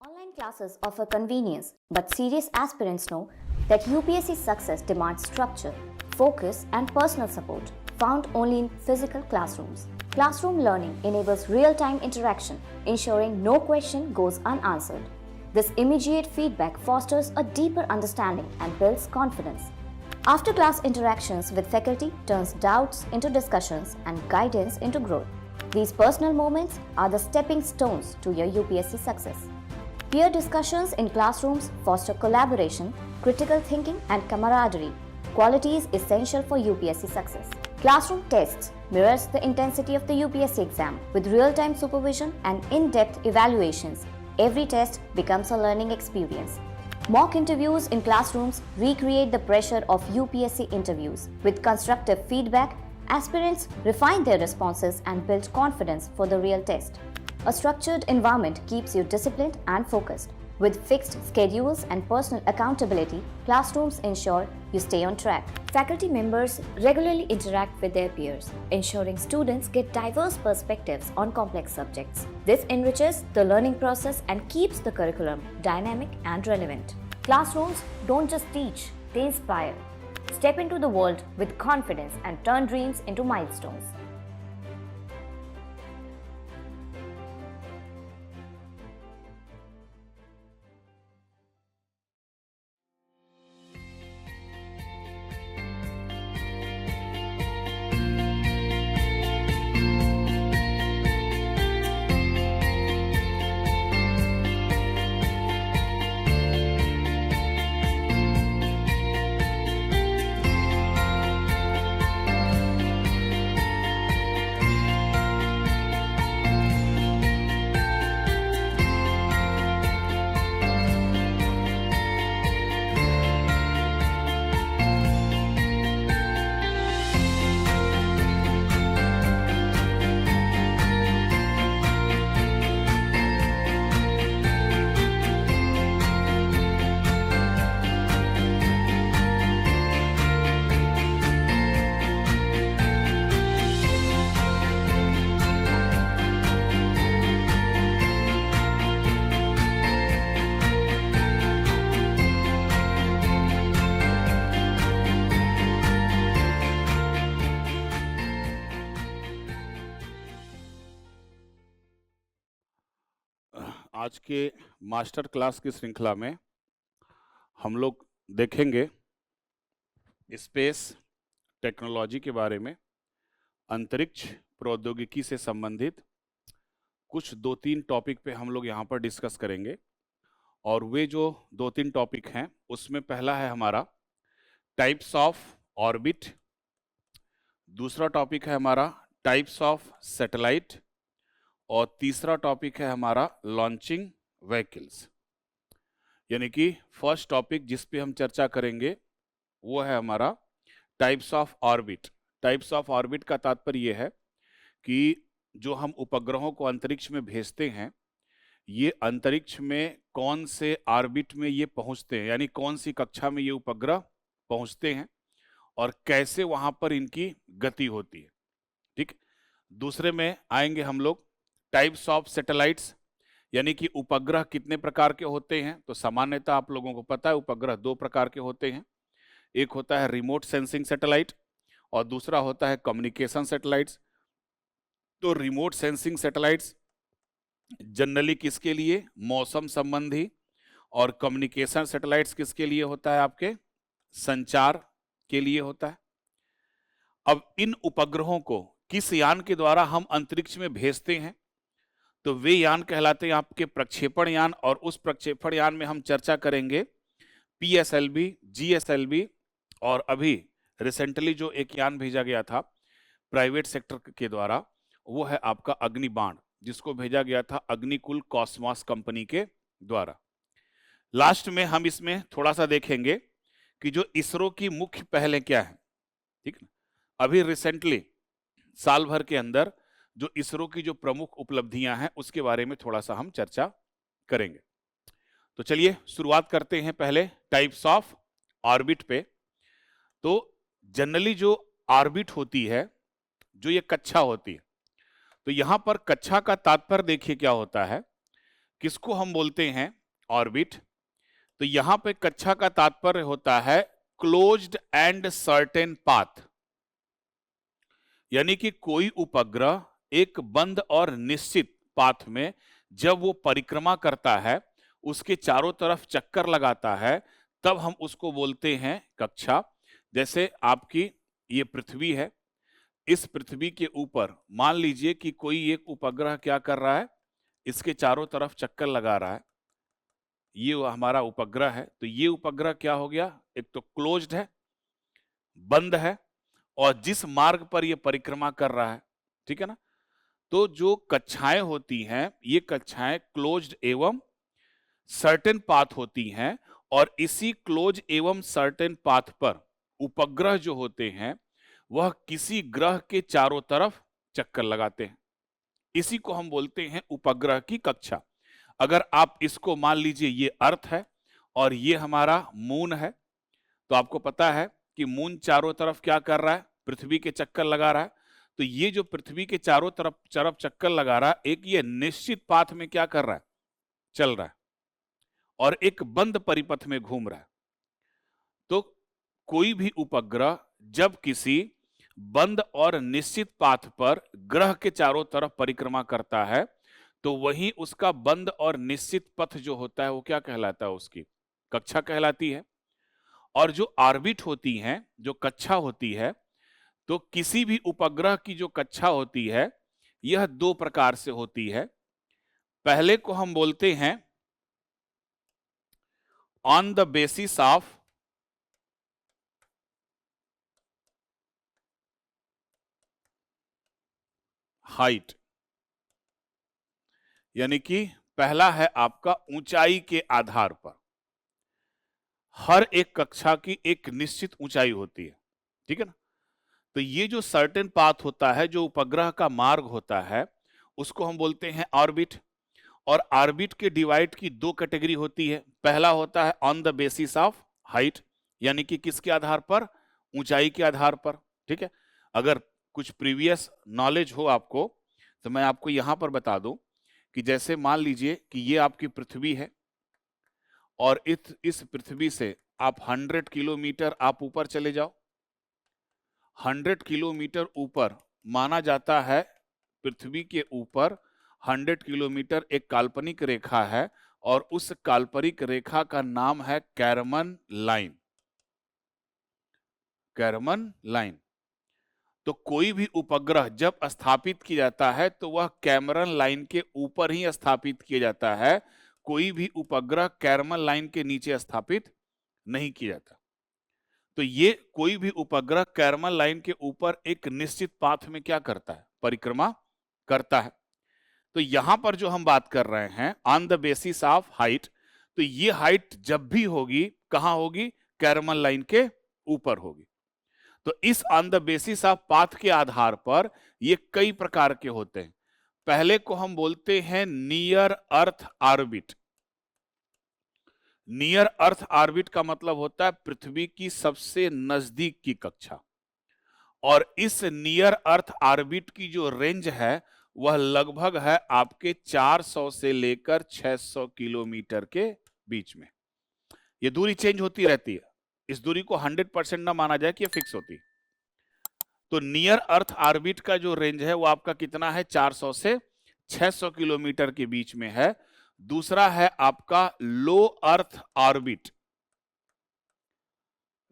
Online classes offer convenience, but serious aspirants know that UPSC success demands structure, focus, and personal support found only in physical classrooms. Classroom learning enables real-time interaction, ensuring no question goes unanswered. This immediate feedback fosters a deeper understanding and builds confidence. After-class interactions with faculty turns doubts into discussions and guidance into growth. These personal moments are the stepping stones to your UPSC success. Peer discussions in classrooms foster collaboration, critical thinking, and camaraderie, qualities essential for UPSC success. Classroom tests mirrors the intensity of the UPSC exam with real-time supervision and in-depth evaluations. Every test becomes a learning experience. Mock interviews in classrooms recreate the pressure of UPSC interviews. With constructive feedback, aspirants refine their responses and build confidence for the real test. A structured environment keeps you disciplined and focused. With fixed schedules and personal accountability, classrooms ensure you stay on track. Faculty members regularly interact with their peers, ensuring students get diverse perspectives on complex subjects. This enriches the learning process and keeps the curriculum dynamic and relevant. Classrooms don't just teach, they inspire. Step into the world with confidence and turn dreams into milestones. आज के master class की श्रृंखला में हम लोग देखेंगे space technology के बारे में, अंतरिक्ष प्रौद्योगिकी से संबंधित कुछ 2-3 टॉपिक पे हम लोग यहाँ पर डिस्कस करेंगे। और वे जो 2-3 टॉपिक हैं उसमें पहला है हमारा टाइप्स ऑफ ऑर्बिट, दूसरा टॉपिक है हमारा टाइप्स ऑफ सैटेलाइट, और तीसरा टॉपिक है हमारा लॉन्चिंग व्हीकल्स। यानी कि फर्स्ट टॉपिक जिस पे हम चर्चा करेंगे वो है हमारा types of orbit. Types of orbit का तात्पर्य ये है कि जो हम उपग्रहों को अंतरिक्ष में भेजते हैं, ये अंतरिक्ष में कौन से ऑर्बिट में ये पहुंचते हैं, यानी कौन सी कक्षा में ये उपग्रह पहुंचते हैं और कैसे वहां पर इनकी गति होती है। ठीक। दूसरे में आएंगे हम लोग टाइप्स ऑफ सैटेलाइट्स, यानी कि उपग्रह कितने प्रकार के होते हैं। तो सामान्यतः आप लोगों को पता है उपग्रह 2 प्रकार के होते हैं। एक होता है रिमोट सेंसिंग सैटेलाइट और दूसरा होता है कम्युनिकेशन सैटेलाइट्स। तो रिमोट सेंसिंग सैटेलाइट्स जनरली किसके लिए, मौसम संबंधी और कम्युनिकेशन सैटेलाइट्स किसके लिए होता है? आपके संचार के लिए होता है। अब इन उपग्रहों को किस यान के द्वारा हम अंतरिक्ष में भेजते हैं? तो वे यान कहलाते हैं आपके प्रक्षेपण यान, और उस प्रक्षेपण यान में हम चर्चा करेंगे पीएसएलवी, जीएसएलवी, और अभी रिसेंटली जो एक यान भेजा गया था प्राइवेट सेक्टर के द्वारा, वो है आपका अग्निबाण, जिसको भेजा गया था अग्निकुल कॉस्मॉस कंपनी के द्वारा। लास्ट में हम इसमें थोड़ा सा देखेंगे कि जो इसरो की मुख्य पहलें क्या है, ठीक है। अभी रिसेंटली साल भर के अंदर जो इसरो की जो प्रमुख उपलब्धियां हैं उसके बारे में थोड़ा सा हम चर्चा करेंगे। तो चलिए शुरुआत करते हैं पहले टाइप्स ऑफ ऑर्बिट पे। तो जनरली जो ऑर्बिट होती है, जो ये कक्षा होती है, तो यहां पर कक्षा का तात्पर्य देखिए क्या होता है, किसको हम बोलते हैं ऑर्बिट। तो यहां पे कक्षा का तात्पर्य होता है क्लोज्ड एंड सर्टेन पाथ, यानी कि कोई उपग्रह एक बंद और निश्चित पाथ में जब वो परिक्रमा करता है, उसके चारों तरफ चक्कर लगाता है, तब हम उसको बोलते हैं कक्षा। जैसे आपकी ये पृथ्वी है, इस पृथ्वी के ऊपर मान लीजिए कि कोई एक उपग्रह क्या कर रहा है, इसके चारों तरफ चक्कर लगा रहा है, ये हमारा उपग्रह है। तो ये उपग्रह क्या हो गया, एक तो क्लोज्ड है, बंद है, और जिस मार्ग पर ये परिक्रमा कर रहा है, ठीक है ना। तो जो कक्षाएं होती हैं, ये कक्षाएं क्लोज्ड एवं सर्टेन पाथ होती हैं, और इसी क्लोज एवं सर्टेन पाथ पर उपग्रह जो होते हैं वह किसी ग्रह के चारों तरफ चक्कर लगाते हैं। इसी को हम बोलते हैं उपग्रह की कक्षा। अगर आप इसको मान लीजिए ये अर्थ है और ये हमारा मून है, तो आपको पता है कि मून चारों तरफ क्या कर रहा है, पृथ्वी के चक्कर लगा रहा है। तो ये जो पृथ्वी के चारों तरफ चक्कर लगा रहा है, एक ये निश्चित पाथ में क्या कर रहा है, चल रहा है, और एक बंद परिपथ में घूम रहा है। तो कोई भी उपग्रह जब किसी बंद और निश्चित पाथ पर ग्रह के चारों तरफ परिक्रमा करता है, तो वही उसका बंद और निश्चित पथ जो होता है वो क्या कहलाता है, उसकी कक्षा कहलाती है। और जो ऑर्बिट होती हैं, जो कक्षा होती है, तो किसी भी उपग्रह की जो कक्षा होती है यह दो प्रकार से होती है। पहले को हम बोलते हैं on the basis of height, यानी कि पहला है आपका ऊंचाई के आधार पर। हर एक कक्षा की एक निश्चित ऊंचाई होती है, ठीक है ना। तो ये जो सर्टेन पाथ होता है, जो उपग्रह का मार्ग होता है, उसको हम बोलते हैं ऑर्बिट। और ऑर्बिट के डिवाइड की दो कैटेगरी होती है। पहला होता है on the basis of height, यानी कि किसके आधार पर, ऊंचाई के आधार पर, ठीक है। अगर कुछ प्रीवियस नॉलेज हो आपको तो मैं आपको यहां पर बता दूं कि जैसे मान लीजिए कि ये आपकी पृथ्वी है, और इस पृथ्वी से आप 100 किलोमीटर आप ऊपर चले जाओ। 100 किलोमीटर ऊपर माना जाता है, पृथ्वी के ऊपर 100 किलोमीटर एक काल्पनिक रेखा है, और उस काल्पनिक रेखा का नाम है कैरमन लाइन। कैरमन लाइन। तो कोई भी उपग्रह जब स्थापित किया जाता है तो वह कैमरन लाइन के ऊपर ही स्थापित किया जाता है। कोई भी उपग्रह कैरमन लाइन के नीचे स्थापित नहीं किया जाता। तो ये कोई भी उपग्रह कैरमन लाइन के ऊपर एक निश्चित पाथ में क्या करता है, परिक्रमा करता है। तो यहां पर जो हम बात कर रहे हैं on the basis of height, तो ये हाइट जब भी होगी कहां होगी, कैरमन लाइन के ऊपर होगी। तो इस on the basis of path के आधार पर ये कई प्रकार के होते हैं। पहले को हम बोलते हैं near earth orbit. Near earth orbit का मतलब होता है पृथ्वी की सबसे नजदीक की कक्षा। और इस नियर अर्थ ऑर्बिट की जो रेंज है वह लगभग है आपके 400 से लेकर 600 किलोमीटर के बीच में। ये दूरी चेंज होती रहती है, इस दूरी को 100% ना माना जाए कि ये फिक्स होती। तो नियर अर्थ ऑर्बिट का जो रेंज है वो आपका कितना है, 400 से 600 किलोमीटर के बीच में है। दूसरा है आपका लो earth orbit.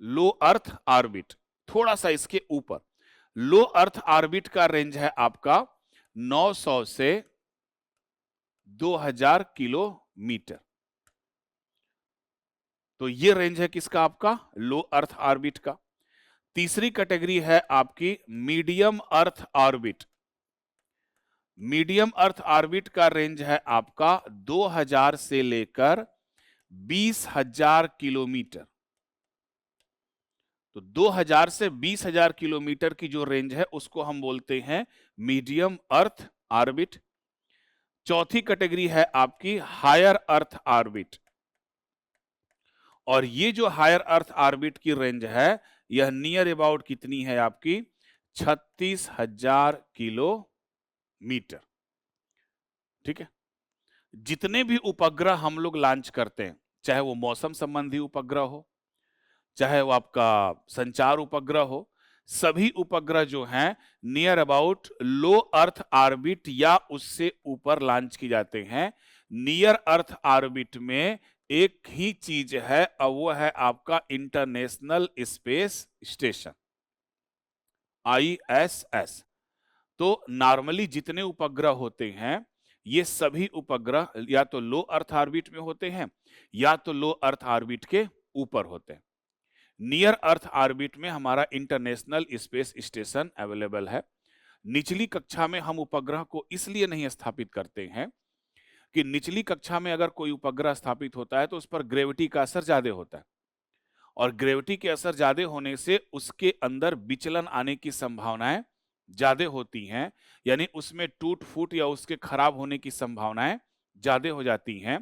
Low earth orbit थोड़ा सा इसके ऊपर। लो अर्थ ऑर्बिट का रेंज है आपका 900 से 2000 किलोमीटर। तो ये रेंज है किसका? आपका लो अर्थ ऑर्बिट का। तीसरी कैटेगरी है आपकी medium earth orbit. Medium earth orbit का रेंज है आपका 2000 से लेकर 20,000 किलोमीटर। तो 2000 से 20,000 किलोमीटर की जो रेंज है उसको हम बोलते हैं मीडियम अर्थ ऑर्बिट। चौथी कैटेगरी है आपकी हायर अर्थ ऑर्बिट। और ये जो हायर अर्थ ऑर्बिट की रेंज है यह नियर अबाउट कितनी है आपकी? 36,000 किलोमीटर। ठीक है। जितने भी उपग्रह हम लोग लॉन्च करते हैं, चाहे वो मौसम संबंधी उपग्रह हो, चाहे वो आपका संचार उपग्रह हो, सभी उपग्रह जो हैं near about low earth orbit या उससे ऊपर लॉन्च की जाते हैं। नियर अर्थ ऑर्बिट में एक ही चीज है और वो है आपका इंटरनेशनल स्पेस स्टेशन, ISS। तो नॉर्मली जितने उपग्रह होते हैं ये सभी उपग्रह या तो लो अर्थ ऑर्बिट में होते हैं या तो लो अर्थ ऑर्बिट के ऊपर होते हैं। नियर अर्थ ऑर्बिट में हमारा इंटरनेशनल स्पेस स्टेशन अवेलेबल है। निचली कक्षा में हम उपग्रह को इसलिए नहीं स्थापित करते हैं कि निचली कक्षा में अगर कोई उपग्रह स्थापित होता है तो उस पर ग्रेविटी का असर ज्यादा होता है, और ग्रेविटी के असर ज्यादा होने से उसके अंदर विचलन आने की संभावनाएं ज्यादा होती हैं, यानी उसमें टूट फूट या उसके खराब होने की संभावनाएं ज्यादा हो जाती हैं।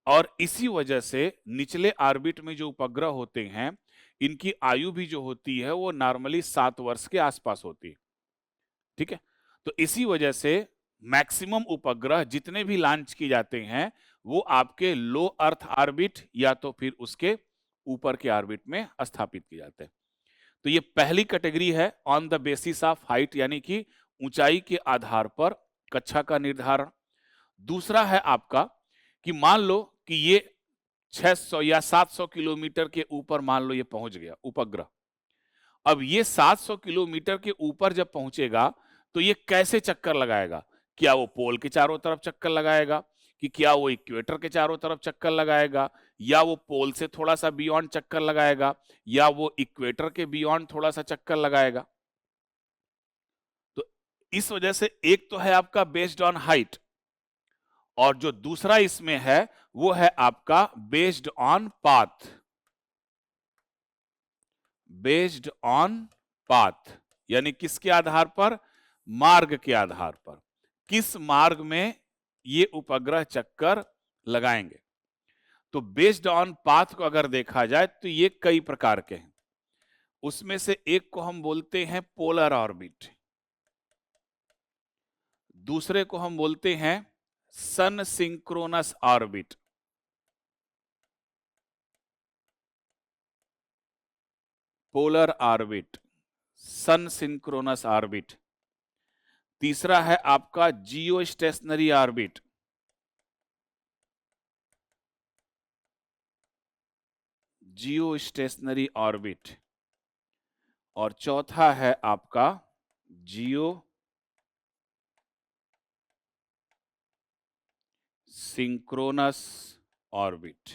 और इसी वजह से निचले ऑर्बिट में जो उपग्रह होते हैं इनकी आयु भी जो होती है वो नॉर्मली 7 वर्ष के आसपास होती है। ठीक है। तो इसी वजह से मैक्सिमम उपग्रह जितने भी लॉन्च किए जाते हैं वो आपके लो अर्थ ऑर्बिट या तो फिर उसके ऊपर के ऑर्बिट में स्थापित किए जाते हैं। तो ये पहली कैटेगरी है on the basis of height, यानी कि ऊंचाई के आधार पर कक्षा का निर्धारण। दूसरा है आपका कि मान लो कि ये 600 या 700 किलोमीटर के ऊपर मान लो ये पहुंच गया उपग्रह। अब ये 700 किलोमीटर के ऊपर जब पहुंचेगा तो ये कैसे चक्कर लगाएगा? क्या वो पोल के चारों तरफ चक्कर लगाएगा, कि क्या वो इक्वेटर के चारों तरफ चक्कर लगाएगा, या वो पोल से थोड़ा सा बियॉन्ड चक्कर लगाएगा, या वो इक्वेटर के बियॉन्ड थोड़ा सा चक्कर लगाएगा? तो इस वजह से एक तो है आपका बेस्ड ऑन हाइट, और जो दूसरा इसमें है वो है आपका based on path. Based on path यानी किसके आधार पर? मार्ग के आधार पर। किस मार्ग में ये उपग्रह चक्कर लगाएंगे। तो बेस्ड ऑन पाथ को अगर देखा जाए तो ये कई प्रकार के हैं। उसमें से एक को हम बोलते हैं पोलर ऑर्बिट, दूसरे को हम बोलते हैं सन सिंक्रोनस ऑर्बिट, पोलर ऑर्बिट, सन सिंक्रोनस ऑर्बिट। तीसरा है आपका जियो स्टेशनरी ऑर्बिट, जियो स्टेशनरी ऑर्बिट। और चौथा है आपका जियो सिंक्रोनस ऑर्बिट,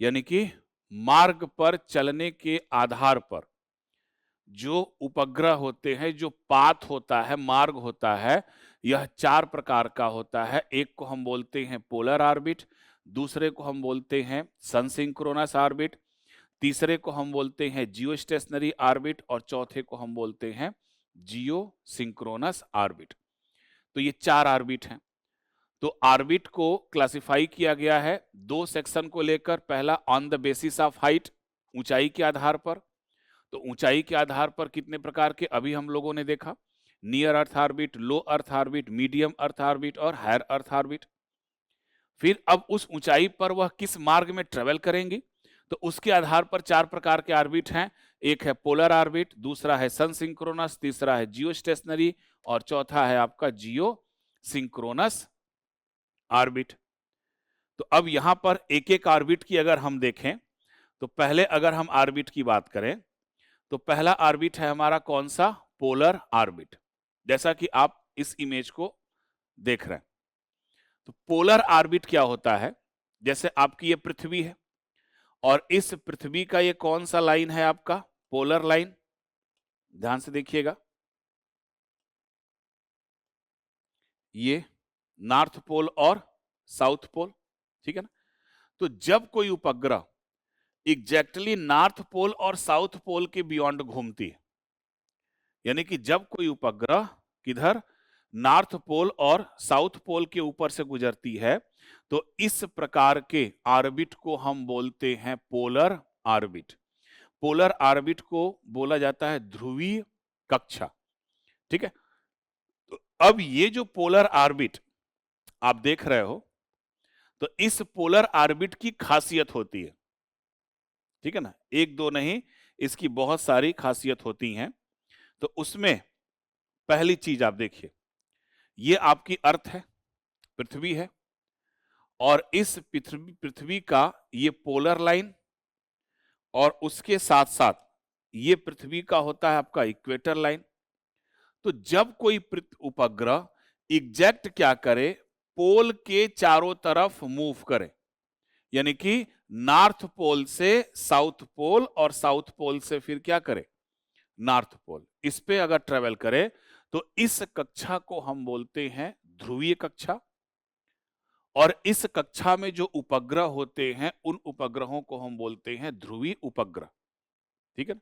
यानी कि मार्ग पर चलने के आधार पर जो उपग्रह होते हैं, जो पाथ होता है, मार्ग होता है, यह 4 प्रकार का होता है। एक को हम बोलते हैं पोलर ऑर्बिट, दूसरे को हम बोलते हैं सन सिंक्रोनस ऑर्बिट, तीसरे को हम बोलते हैं जियो स्टेशनरी ऑर्बिट, और चौथे को हम बोलते हैं जियो सिंक्रोनस ऑर्बिट। तो ये 4 ऑर्बिट हैं। तो ऑर्बिट को क्लासिफाई किया गया है 2 सेक्शन को लेकर। पहला on the basis of height, ऊंचाई के आधार पर। तो ऊंचाई के आधार पर कितने प्रकार के अभी हम लोगों ने देखा? Near earth orbit, low earth orbit, medium earth orbit और हायर अर्थ ऑर्बिट। फिर अब उस ऊंचाई पर वह किस मार्ग में ट्रेवल करेंगी, तो उसके आधार पर 4 प्रकार के ऑर्बिट हैं। एक है पोलर ऑर्बिट, दूसरा है सन सिंक्रोनस, तीसरा है जियो स्टेशनरी और चौथा है आपका जियो सिंक्रोनस ऑर्बिट। तो अब यहां पर एक एक ऑर्बिट की अगर हम देखें, तो पहले अगर हम ऑर्बिट की बात करें, तो पहला ऑर्बिट है हमारा कौन सा? पोलर ऑर्बिट, जैसा कि आप इस इमेज को देख रहे हैं। तो पोलर ऑर्बिट क्या होता है? जैसे आपकी ये पृथ्वी है और इस पृथ्वी का ये कौन सा लाइन है आपका? Polar line. ध्यान से देखिएगा, ये नॉर्थ पोल और साउथ पोल, ठीक है ना। तो जब कोई उपग्रह एग्जैक्टली नॉर्थ पोल और साउथ पोल के बियॉन्ड घूमती है, यानी कि जब कोई उपग्रह किधर? नॉर्थ पोल और साउथ पोल के ऊपर से गुजरती है, तो इस प्रकार के ऑर्बिट को हम बोलते हैं पोलर ऑर्बिट। पोलर ऑर्बिट को बोला जाता है ध्रुवीय कक्षा, ठीक है। तो अब ये जो पोलर ऑर्बिट आप देख रहे हो, तो इस पोलर ऑर्बिट की खासियत होती है, ठीक है ना। एक दो नहीं, इसकी बहुत सारी खासियत होती हैं। तो उसमें पहली चीज आप देखिए, ये आपकी अर्थ है, पृथ्वी है, और इस पृथ्वी का ये पोलर लाइन, और उसके साथ साथ ये पृथ्वी का होता है आपका इक्वेटर लाइन। तो जब कोई उपग्रह एग्जैक्ट क्या करे? पोल के चारों तरफ मूव करे, यानी कि नॉर्थ पोल से साउथ पोल और साउथ पोल से फिर क्या करे? North pole. इस पे अगर ट्रेवल करे, तो इस कक्षा को हम बोलते हैं ध्रुवीय कक्षा। और इस कक्षा में जो उपग्रह होते हैं, उन उपग्रहों को हम बोलते हैं ध्रुवीय उपग्रह, ठीक है ना।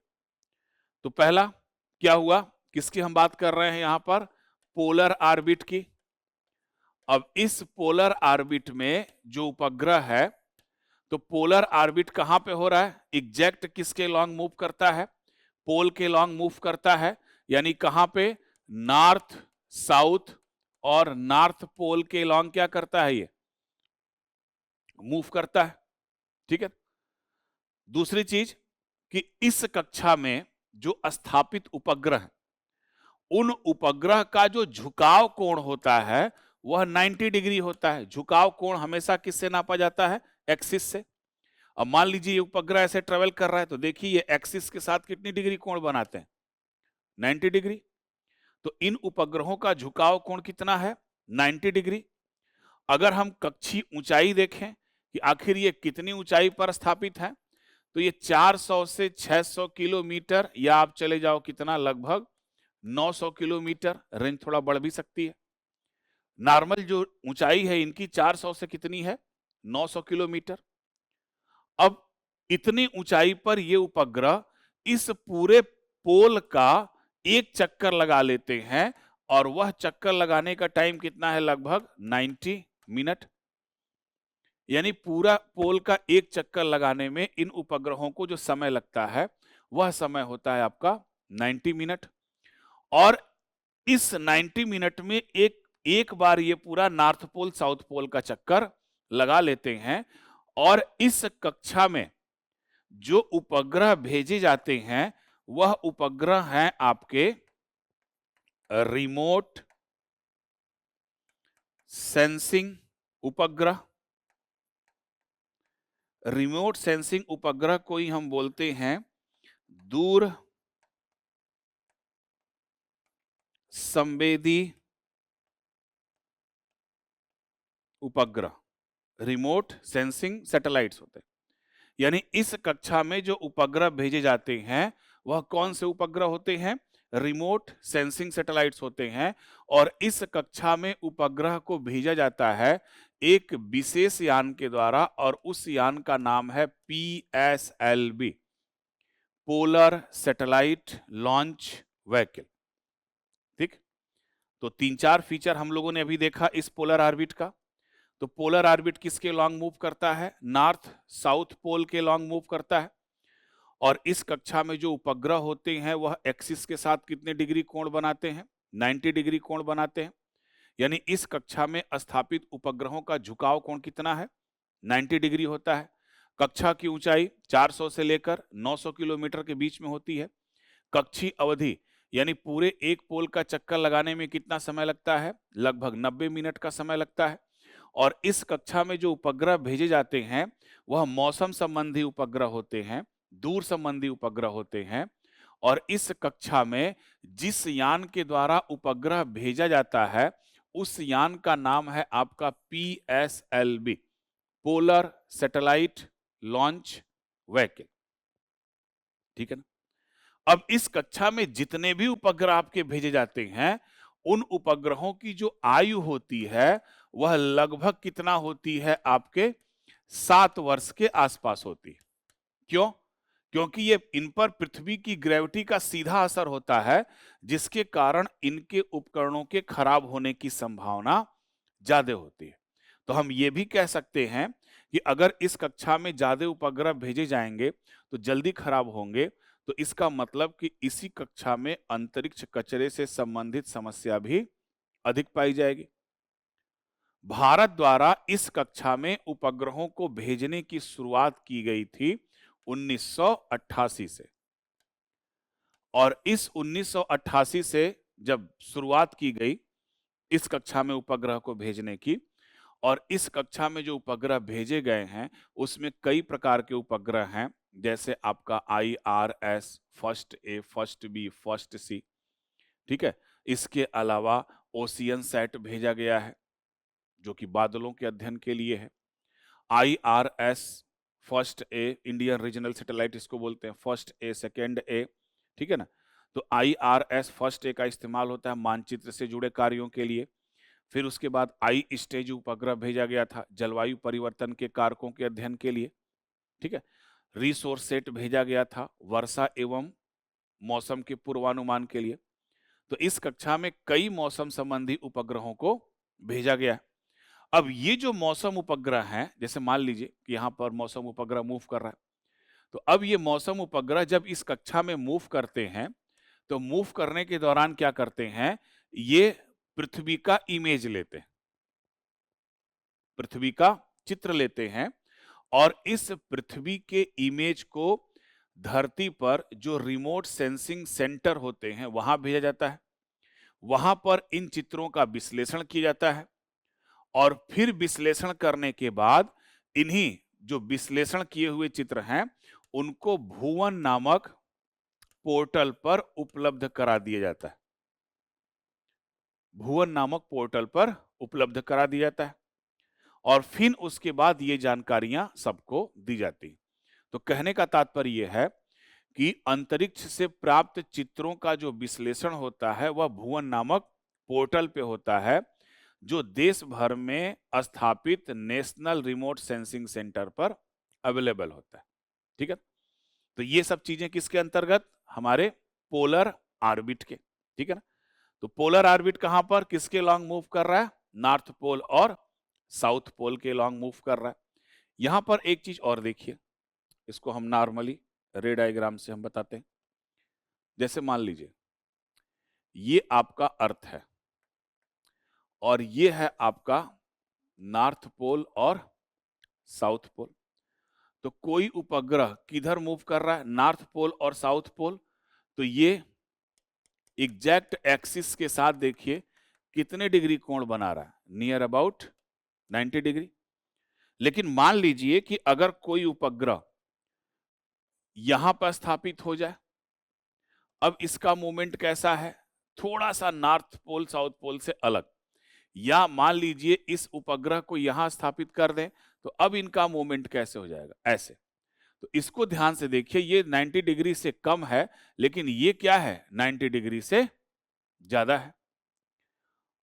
तो पहला क्या हुआ? किसकी हम बात कर रहे हैं यहां पर? पोलर ऑर्बिट की। अब इस पोलर ऑर्बिट में जो उपग्रह है, तो पोलर ऑर्बिट कहां पे हो रहा है? एग्जैक्ट किसके लॉन्ग मूव करता है? पोल के लॉन्ग मूव करता है, यानी कहां पे? नॉर्थ, साउथ और नॉर्थ पोल के लॉन्ग क्या करता है? ये मूव करता है, ठीक है। दूसरी चीज कि इस कक्षा में जो स्थापित उपग्रह है, उन उपग्रह का जो झुकाव कोण होता है वह 90 डिग्री होता है। झुकाव कोण हमेशा किससे नापा जाता है? एक्सिस से। अब मान लीजिए ये उपग्रह ऐसे ट्रेवल कर रहा है, तो देखिए ये एक्सिस के साथ कितनी डिग्री कोण बनाते हैं? 90 डिग्री। तो इन उपग्रहों का झुकाव कोण कितना है? 90 डिग्री। अगर हम कक्षीय ऊंचाई देखें कि आखिर ये कितनी ऊंचाई पर स्थापित है, तो ये 400 से 600 किलोमीटर, या आप चले जाओ कितना, लगभग 900 किलोमीटर। रेंज थोड़ा बढ़ भी सकती है। नॉर्मल जो ऊंचाई है इनकी 400 से कितनी है? 900 किलोमीटर। अब इतनी ऊंचाई पर ये उपग्रह इस पूरे पोल का एक चक्कर लगा लेते हैं, और वह चक्कर लगाने का टाइम कितना है? लगभग 90 मिनट। यानी पूरा पोल का एक चक्कर लगाने में इन उपग्रहों को जो समय लगता है, वह समय होता है आपका 90 मिनट। और इस 90 मिनट में एक बार ये पूरा नॉर्थ पोल साउथ पोल का चक्कर लगा लेते हैं। और इस कक्षा में जो उपग्रह भेजे जाते हैं, वह उपग्रह हैं आपके रिमोट सेंसिंग उपग्रह। रिमोट सेंसिंग उपग्रह को ही हम बोलते हैं दूर संवेदी उपग्रह। रिमोट सेंसिंग सैटेलाइट्स होते हैं। यानी इस कक्षा में जो उपग्रह भेजे जाते हैं, वह कौन से उपग्रह होते हैं? रिमोट सेंसिंग सैटेलाइट्स होते हैं। और इस कक्षा में उपग्रह को भेजा जाता है एक विशेष यान के द्वारा, और उस यान का नाम है PSLV, polar satellite launch vehicle, ठीक। तो 3-4 फीचर हम लोगों ने अभी देखा इस पोलर ऑर्बिट का। तो पोलर ऑर्बिट किसके लॉन्ग मूव करता है? नॉर्थ साउथ पोल के लॉन्ग मूव करता है। और इस कक्षा में जो उपग्रह होते हैं, वह एक्सिस के साथ कितने डिग्री कोण बनाते हैं? 90 डिग्री कोण बनाते हैं। यानी इस कक्षा में स्थापित उपग्रहों का झुकाव कोण कितना है? 90 डिग्री होता है। कक्षा की ऊंचाई 400 से लेकर 900 किलोमीटर के बीच में होती है। कक्षीय अवधि यानी पूरे एक पोल का चक्कर लगाने में कितना समय लगता है? लगभग 90 मिनट का समय लगता है। और इस कक्षा में जो उपग्रह भेजे जाते हैं वह मौसम संबंधी उपग्रह होते हैं, दूर संबंधी उपग्रह होते हैं। और इस कक्षा में जिस यान के द्वारा उपग्रह भेजा जाता है उस यान का नाम है आपका PSLV, polar satellite launch vehicle. ठीक है ना। अब इस कक्षा में जितने भी उपग्रह आपके भेजे जाते हैं उन उपग्रहों की जो आयु होती है वह लगभग कितना होती है, आपके 7 वर्ष के आसपास होती है। क्यों? क्योंकि ये इन पर पृथ्वी की ग्रेविटी का सीधा असर होता है, जिसके कारण इनके उपकरणों के खराब होने की संभावना ज्यादा होती है। तो हम ये भी कह सकते हैं कि अगर इस कक्षा में ज्यादा उपग्रह भेजे जाएंगे तो जल्दी खराब होंगे, तो इसका मतलब कि इसी कक्षा में अंतरिक्ष कचरे से संबंधित समस्या भी अधिक पाई जाएगी। भारत द्वारा इस कक्षा में उपग्रहों को भेजने की शुरुआत की गई थी 1988 से, और इस 1988 से जब शुरुआत की गई इस कक्षा में उपग्रह को भेजने की, और इस कक्षा में जो उपग्रह भेजे गए हैं उसमें कई प्रकार के उपग्रह हैं, जैसे आपका IRS, first A, first B, first सी। ठीक है, इसके अलावा ओशियन सैट भेजा गया है जो कि बादलों के अध्ययन के लिए है। IRS first A, Indian regional satellite इसको बोलते हैं, फर्स्ट ए, सेकेंड ए। ठीक है ना। तो IRS फर्स्ट ए का इस्तेमाल होता है मानचित्र से जुड़े कार्यों के लिए। फिर उसके बाद आई स्टेज उपग्रह भेजा गया था जलवायु परिवर्तन के कारकों के अध्ययन के लिए। ठीक है। रिसोर्स सेट भेजा गया था वर्षा एवं मौसम के पूर्वानुमान के लिए। तो इस कक्षा में कई मौसम संबंधी उपग्रहों को भेजा गया है। अब ये जो मौसम उपग्रह हैं, जैसे मान लीजिए कि यहाँ पर मौसम उपग्रह मूव कर रहा है, तो अब ये मौसम उपग्रह जब इस कक्षा में मूव करते हैं तो मूव करने के दौरान क्या करते हैं, ये पृथ्वी का इमेज लेते हैं, पृथ्वी का चित्र लेते हैं, और इस पृथ्वी के इमेज को धरती पर जो रिमोट सेंसिंग सेंटर होते हैं वहां भेजा जाता है। वहां पर इन चित्रों का विश्लेषण किया जाता है, और फिर विश्लेषण करने के बाद इन्हीं जो विश्लेषण किए हुए चित्र हैं उनको भुवन नामक पोर्टल पर उपलब्ध करा दिया जाता है। भुवन नामक पोर्टल पर उपलब्ध करा दिया जाता है, और फिर उसके बाद ये जानकारियां सबको दी जाती। तो कहने का तात्पर्य यह है कि अंतरिक्ष से प्राप्त चित्रों का जो विश्लेषण होता है वह भुवन नामक पोर्टल पे होता है, जो देश भर में स्थापित नेशनल रिमोट सेंसिंग सेंटर पर अवेलेबल होता है। ठीक है। तो ये सब चीजें किसके अंतर्गत, हमारे पोलर ऑर्बिट के। ठीक है ना। तो पोलर ऑर्बिट कहां पर किसके लॉन्ग मूव कर रहा है, नॉर्थ पोल और साउथ पोल के लॉन्ग मूव कर रहा है। यहां पर एक चीज और देखिए, इसको हम नॉर्मली रे डायग्राम से हम बताते हैं। जैसे मान लीजिए ये आपका अर्थ है और ये है आपका नॉर्थ पोल और साउथ पोल। तो कोई उपग्रह किधर मूव कर रहा है, नॉर्थ पोल और साउथ पोल, तो ये एग्जैक्ट एक्सिस के साथ देखिए कितने डिग्री कोण बना रहा है, नियर अबाउट 90 डिग्री। लेकिन मान लीजिए कि अगर कोई उपग्रह यहां पर स्थापित हो जाए, अब इसका मूवमेंट कैसा है, थोड़ा सा नॉर्थ पोल साउथ पोल से अलग, या मान लीजिए इस उपग्रह को यहां स्थापित कर दें तो अब इनका मूवमेंट कैसे हो जाएगा, ऐसे। तो इसको ध्यान से देखिए, ये 90 डिग्री से कम है, लेकिन ये क्या है, 90 डिग्री से ज्यादा है।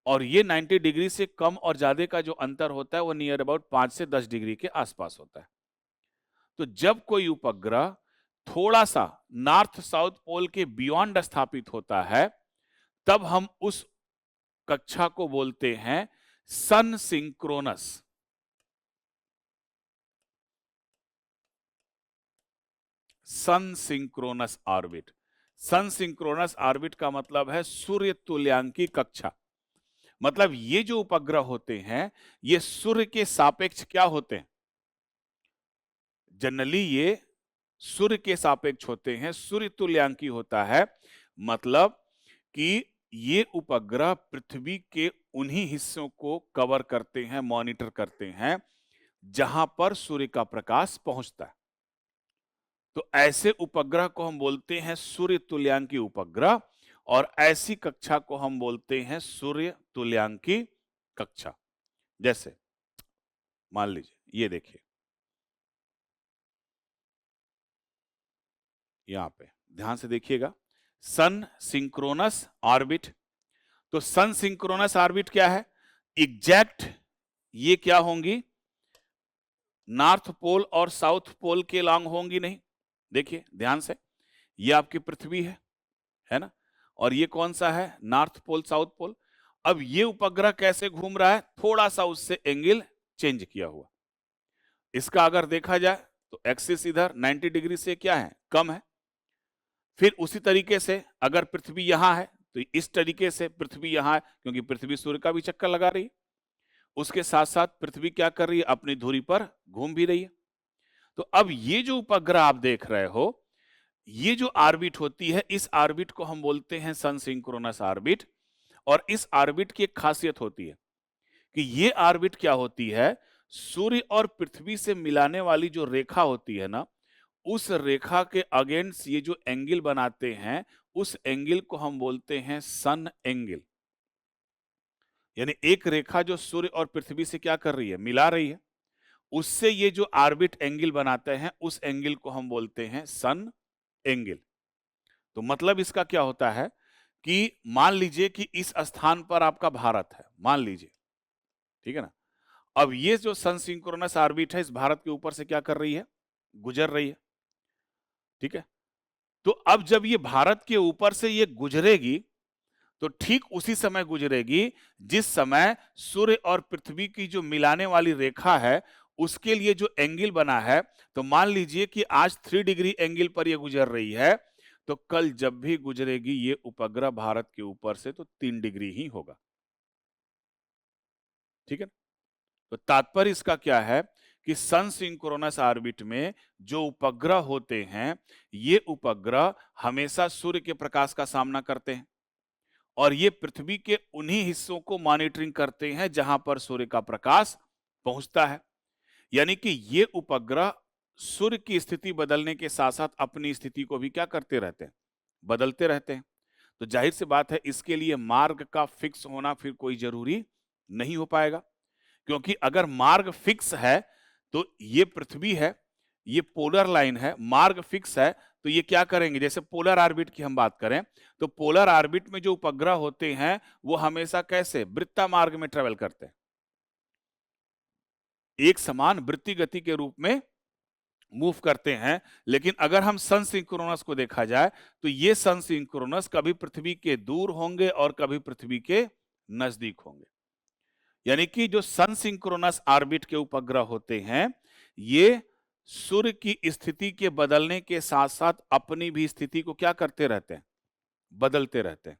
और ये 90 डिग्री से कम और ज्यादा का जो अंतर होता है वो नियर अबाउट 5 से 10 डिग्री के आसपास होता है। तो जब कोई उपग्रह थोड़ा सा नॉर्थ साउथ पोल के बियॉन्ड स्थापित होता है, तब हम उस कक्षा को बोलते हैं सन सिंक्रोनस। सन सिंक्रोनस ऑर्बिट। सन सिंक्रोनस ऑर्बिट का मतलब है सूर्य तुल्यांकी कक्षा। मतलब ये जो उपग्रह होते हैं ये सूर्य के सापेक्ष क्या होते हैं, जनरली ये सूर्य के सापेक्ष होते हैं, सूर्य तुल्यांकी होता है। मतलब कि ये उपग्रह पृथ्वी के उन्हीं हिस्सों को कवर करते हैं, मॉनिटर करते हैं जहां पर सूर्य का प्रकाश पहुंचता है। तो ऐसे उपग्रह को हम बोलते हैं सूर्य तुल्यांकी उपग्रह, और ऐसी कक्षा को हम बोलते हैं सूर्य तुल्यांकी कक्षा। जैसे मान लीजिए ये देखिए, यहां पे ध्यान से देखिएगा, सन सिंक्रोनस ऑर्बिट। तो सन सिंक्रोनस ऑर्बिट क्या है? एग्जैक्ट ये क्या होंगी, नॉर्थ पोल और साउथ पोल के लॉन्ग होंगी नहीं। देखिए ध्यान से, ये आपकी पृथ्वी है ना, और ये कौन सा है, नॉर्थ पोल साउथ पोल। अब ये उपग्रह कैसे घूम रहा है, थोड़ा सा उससे एंगल चेंज किया हुआ। इसका अगर देखा जाए तो एक्सिस इधर 90 डिग्री से क्या है, कम है। फिर उसी तरीके से अगर पृथ्वी यहां है तो इस तरीके से पृथ्वी यहां है, क्योंकि पृथ्वी सूर्य का भी चक्कर लगा रही है। उसके साथ साथ पृथ्वी क्या कर रही है, अपनी धुरी पर घूम भी रही है। तो अब ये जो उपग्रह आप देख रहे हो, ये जो ऑर्बिट होती है, इस ऑर्बिट को हम बोलते हैं सन सिंक्रोनस ऑर्बिट। और इस ऑर्बिट की एक खासियत होती है कि ये ऑर्बिट क्या होती है, सूर्य और पृथ्वी से मिलाने वाली जो रेखा होती है ना, उस रेखा के अगेंस्ट ये जो एंगल बनाते हैं, उस एंगल को हम बोलते हैं सन एंगल। यानी एक रेखा जो सूर्य और पृथ्वी से क्या कर रही है, मिला रही है, उससे ये जो ऑर्बिट एंगल बनाते हैं, उस एंगल को हम बोलते हैं सन एंगल। तो मतलब इसका क्या होता है कि मान लीजिए कि इस स्थान पर आपका भारत है, मान लीजिए, ठीक है ना। अब ये जो सन सिंक्रोनस ऑर्बिट है, इस भारत के ऊपर से क्या कर रही है, गुजर रही है, ठीक है। तो अब जब ये भारत के ऊपर से ये गुजरेगी, तो ठीक उसी समय गुजरेगी जिस समय सूर्य और पृथ्वी की जो मिलाने वाली रेखा है, उसके लिए जो एंगल बना है। तो मान लीजिए कि आज 3 डिग्री एंगल पर ये गुजर रही है, तो कल जब भी गुजरेगी ये उपग्रह भारत के ऊपर से, तो 3 डिग्री ही होगा, ठीक है। तो तात्पर्य इसका क्या है कि सन सिंक्रोनस ऑर्बिट में जो उपग्रह होते हैं, ये उपग्रह हमेशा सूर्य के प्रकाश का सामना करते हैं, और ये पृथ्वी के उन्हीं हिस्सों को मॉनिटरिंग करते हैं जहां पर सूर्य का प्रकाश पहुंचता है। यानी कि ये उपग्रह सूर्य की स्थिति बदलने के साथ साथ अपनी स्थिति को भी क्या करते रहते हैं, बदलते रहते हैं। तो जाहिर सी बात है, इसके लिए मार्ग का फिक्स होना फिर कोई जरूरी नहीं हो पाएगा, क्योंकि अगर मार्ग फिक्स है तो ये पृथ्वी है, ये पोलर लाइन है, मार्ग फिक्स है, तो ये क्या करेंगे, जैसे पोलर ऑर्बिट की हम बात करें, तो पोलर ऑर्बिट में जो उपग्रह होते हैं वो हमेशा कैसे, वृत्ता मार्ग में ट्रेवल करते हैं, एक समान वृत्तीय गति के रूप में मूव करते हैं। लेकिन अगर हम सन सिंक्रोनस को देखा जाए, तो ये सन सिंक्रोनस कभी पृथ्वी के दूर होंगे और कभी पृथ्वी के नजदीक होंगे। यानी कि जो सन सिंक्रोनस ऑर्बिट के उपग्रह होते हैं, ये सूर्य की स्थिति के बदलने के साथ साथ अपनी भी स्थिति को क्या करते रहते हैं, बदलते रहते हैं।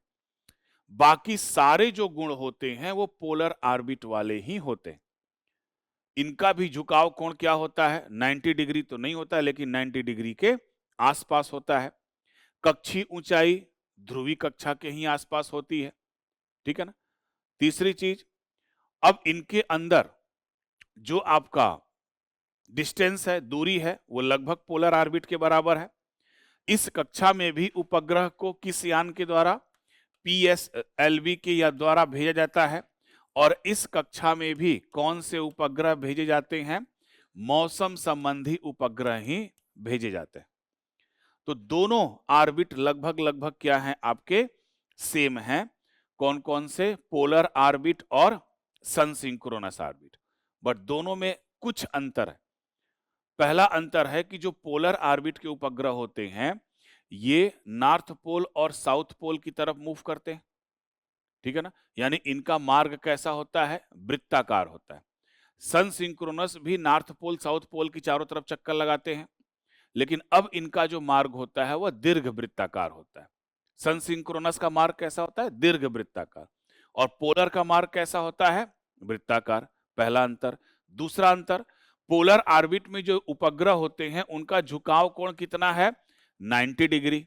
बाकी सारे जो गुण होते हैं वो पोलर ऑर्बिट वाले ही होते हैं। इनका भी झुकाव कोण क्या होता है, 90 डिग्री तो नहीं होता है, लेकिन 90 डिग्री के आसपास होता है। कक्षीय ऊंचाई ध्रुवीय कक्षा के ही आसपास होती है, ठीक है ना। तीसरी चीज, अब इनके अंदर जो आपका डिस्टेंस है, दूरी है, वो लगभग पोलर ऑर्बिट के बराबर है। इस कक्षा में भी उपग्रह को किस यान के द्वारा, PSLV के या द्वारा भेजा जाता है। और इस कक्षा में भी कौन से उपग्रह भेजे जाते हैं, मौसम संबंधी उपग्रह ही भेजे जाते हैं। तो दोनों ऑर्बिट लगभग लगभग क्या है, आपके सेम हैं। कौन कौन से, पोलर ऑर्बिट और सन सिंक्रोनस ऑर्बिट। बट दोनों में कुछ अंतर है। पहला अंतर है कि जो पोलर ऑर्बिट के उपग्रह होते हैं, ये नॉर्थ पोल और साउथ पोल की तरफ मूव करते हैं, ठीक है ना। यानी इनका मार्ग कैसा होता है, वृत्ताकार होता है। सन सिंक्रोनस भी नॉर्थ पोल साउथ पोल की चारों तरफ चक्कर लगाते हैं, लेकिन अब इनका जो मार्ग होता है वह दीर्घ वृत्ताकार होता है। सन सिंक्रोनस का मार्ग कैसा होता है, दीर्घ वृत्ताकार, और पोलर का मार्ग कैसा होता है, वृत्ताकार। पहला अंतर। दूसरा अंतर, पोलर ऑर्बिट में जो उपग्रह होते हैं उनका झुकाव कोण कितना है, 90 डिग्री।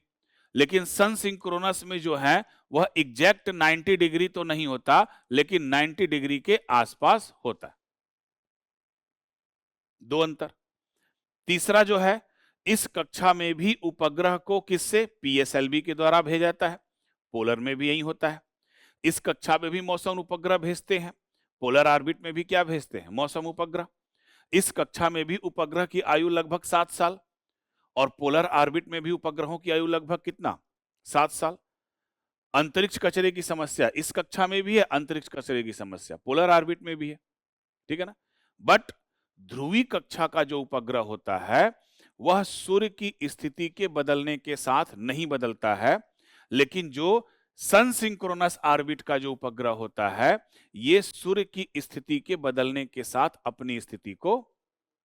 लेकिन सन सिंक्रोनस में जो है वह एग्जैक्ट 90 डिग्री तो नहीं होता, लेकिन 90 डिग्री के आसपास होता है। दो अंतर। तीसरा जो है, इस कक्षा में भी उपग्रह को किससे, पीएसएलवी के द्वारा भेजा जाता है। पोलर में भी यही होता है। इस कक्षा में भी मौसम उपग्रह भेजते हैं। पोलर ऑर्बिट में भी क्या भेजते हैं, मौसम उपग्रह। इस कक्षा में भी उपग्रह की आयु लगभग 7 साल, और पोलर ऑर्बिट में भी उपग्रहों की आयु लगभग कितना, 7 साल। अंतरिक्ष कचरे की समस्या इस कक्षा में भी है, अंतरिक्ष कचरे की समस्या पोलर ऑर्बिट में भी है, ठीक है ना। बट ध्रुवीय कक्षा का जो उपग्रह होता है वह सूर्य की स्थिति के बदलने के साथ नहीं बदलता है, लेकिन जो सन सिंक्रोनस ऑर्बिट का जो उपग्रह होता है ये सूर्य की स्थिति के बदलने के साथ अपनी स्थिति को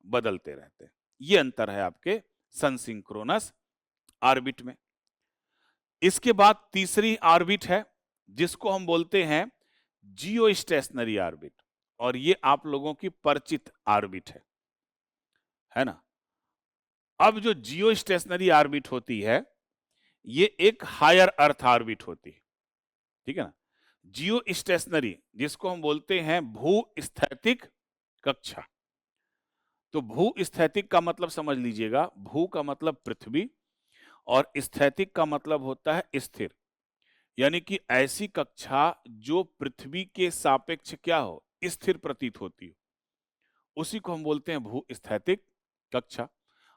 बदलते रहते हैं। ये अंतर है आपके सन सिंक्रोनस ऑर्बिट में। इसके बाद तीसरी ऑर्बिट है जिसको हम बोलते हैं जियो स्टेशनरी ऑर्बिट, और ये आप लोगों की परिचित ऑर्बिट है ना। अब जो जियो स्टेशनरी ऑर्बिट होती है ये एक हायर अर्थ ऑर्बिट होती है, ठीक है ना। जियो स्टेशनरी जिसको हम बोलते हैं भू स्थैतिक कक्षा। तो भू स्थैतिक का मतलब समझ लीजिएगा, भू का मतलब पृथ्वी और स्थैतिक का मतलब होता है स्थिर, यानी कि ऐसी कक्षा जो पृथ्वी के सापेक्ष क्या हो, स्थिर प्रतीत होती हो, उसी को हम बोलते हैं भू स्थैतिक कक्षा।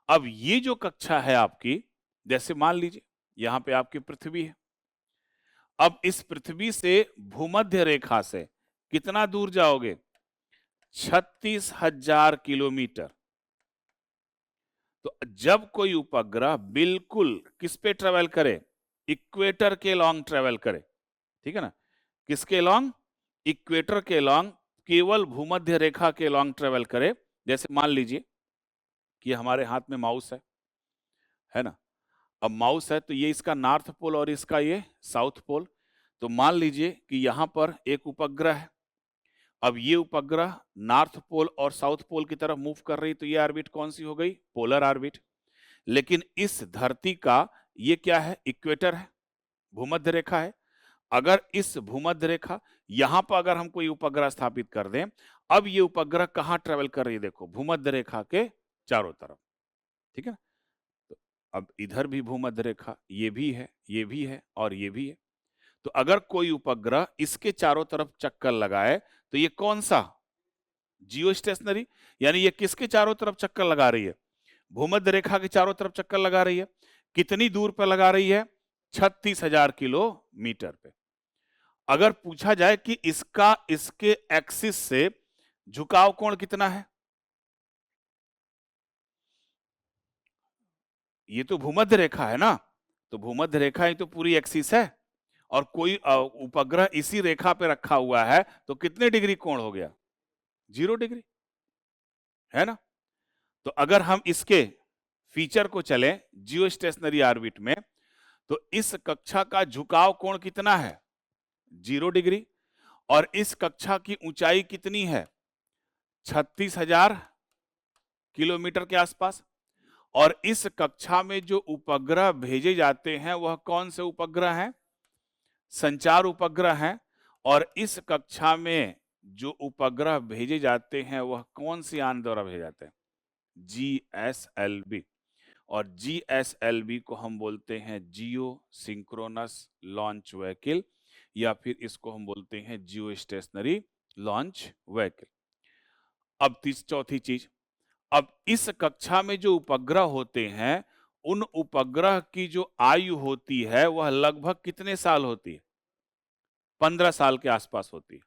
अब ये जो कक्षा है आपकी, जैसे मान लीजिए यहां पे आपकी पृथ्वी है। अब इस पृथ्वी से भूमध्य रेखा से कितना दूर जाओगे, 36,000 किलोमीटर। तो जब कोई उपग्रह बिल्कुल किस पे ट्रेवल करे, इक्वेटर के लॉन्ग ट्रेवल करे, ठीक है ना। किसके लॉन्ग, इक्वेटर के लॉन्ग, केवल भूमध्य रेखा के लॉन्ग ट्रेवल करे। जैसे मान लीजिए कि हमारे हाथ में माउस है ना। अब माउस है तो ये इसका नॉर्थ पोल और इसका ये साउथ पोल। तो मान लीजिए कि यहां पर एक उपग्रह है। अब ये उपग्रह नॉर्थ पोल और साउथ पोल की तरफ मूव कर रही, तो ये ऑर्बिट कौन सी हो गई, पोलर ऑर्बिट। लेकिन इस धरती का ये क्या है, इक्वेटर है, भूमध्य रेखा है। अगर इस भूमध्य रेखा यहां पर अगर हम कोई उपग्रह स्थापित कर दें, अब ये उपग्रह कहां ट्रेवल कर रही है, देखो भूमध्य रेखा के चारों तरफ, ठीक है ना। तो अब इधर भी भूमध्य रेखा, ये भी है, ये भी है और ये भी है। तो अगर कोई उपग्रह इसके चारों तरफ चक्कर लगाए तो ये कौन सा, जियो स्टेशनरी, यानी ये किसके चारों तरफ चक्कर लगा रही है, भूमध्य रेखा के चारों तरफ चक्कर लगा रही है। कितनी दूर पर लगा रही है, 36,000 किलोमीटर पे। अगर पूछा जाए कि इसका इसके एक्सिस से झुकाव कोण कितना है, ये तो भूमध्य रेखा है ना, तो भूमध्य रेखा ही तो पूरी एक्सिस है, और कोई उपग्रह इसी रेखा पे रखा हुआ है तो कितने डिग्री कोण हो गया, 0 डिग्री, है ना। तो अगर हम इसके फीचर को चलें जियो स्टेशनरी ऑर्बिट में, तो इस कक्षा का झुकाव कोण कितना है, 0 डिग्री, और इस कक्षा की ऊंचाई कितनी है, 36,000 किलोमीटर के आसपास। और इस कक्षा में जो उपग्रह भेजे जाते हैं वह कौन से उपग्रह हैं, संचार उपग्रह हैं। और इस कक्षा में जो उपग्रह भेजे जाते हैं वह कौन सी यान द्वारा भेजे जाते हैं, GSLV। और GSLV को हम बोलते हैं जियो सिंक्रोनस लॉन्च व्हीकल, या फिर इसको हम बोलते हैं जियो स्टेशनरी लॉन्च व्हीकल। अब चौथी चीज, अब इस कक्षा में जो उपग्रह होते हैं उन उपग्रह की जो आयु होती है वह लगभग कितने साल होती है, 15 साल के आसपास होती है,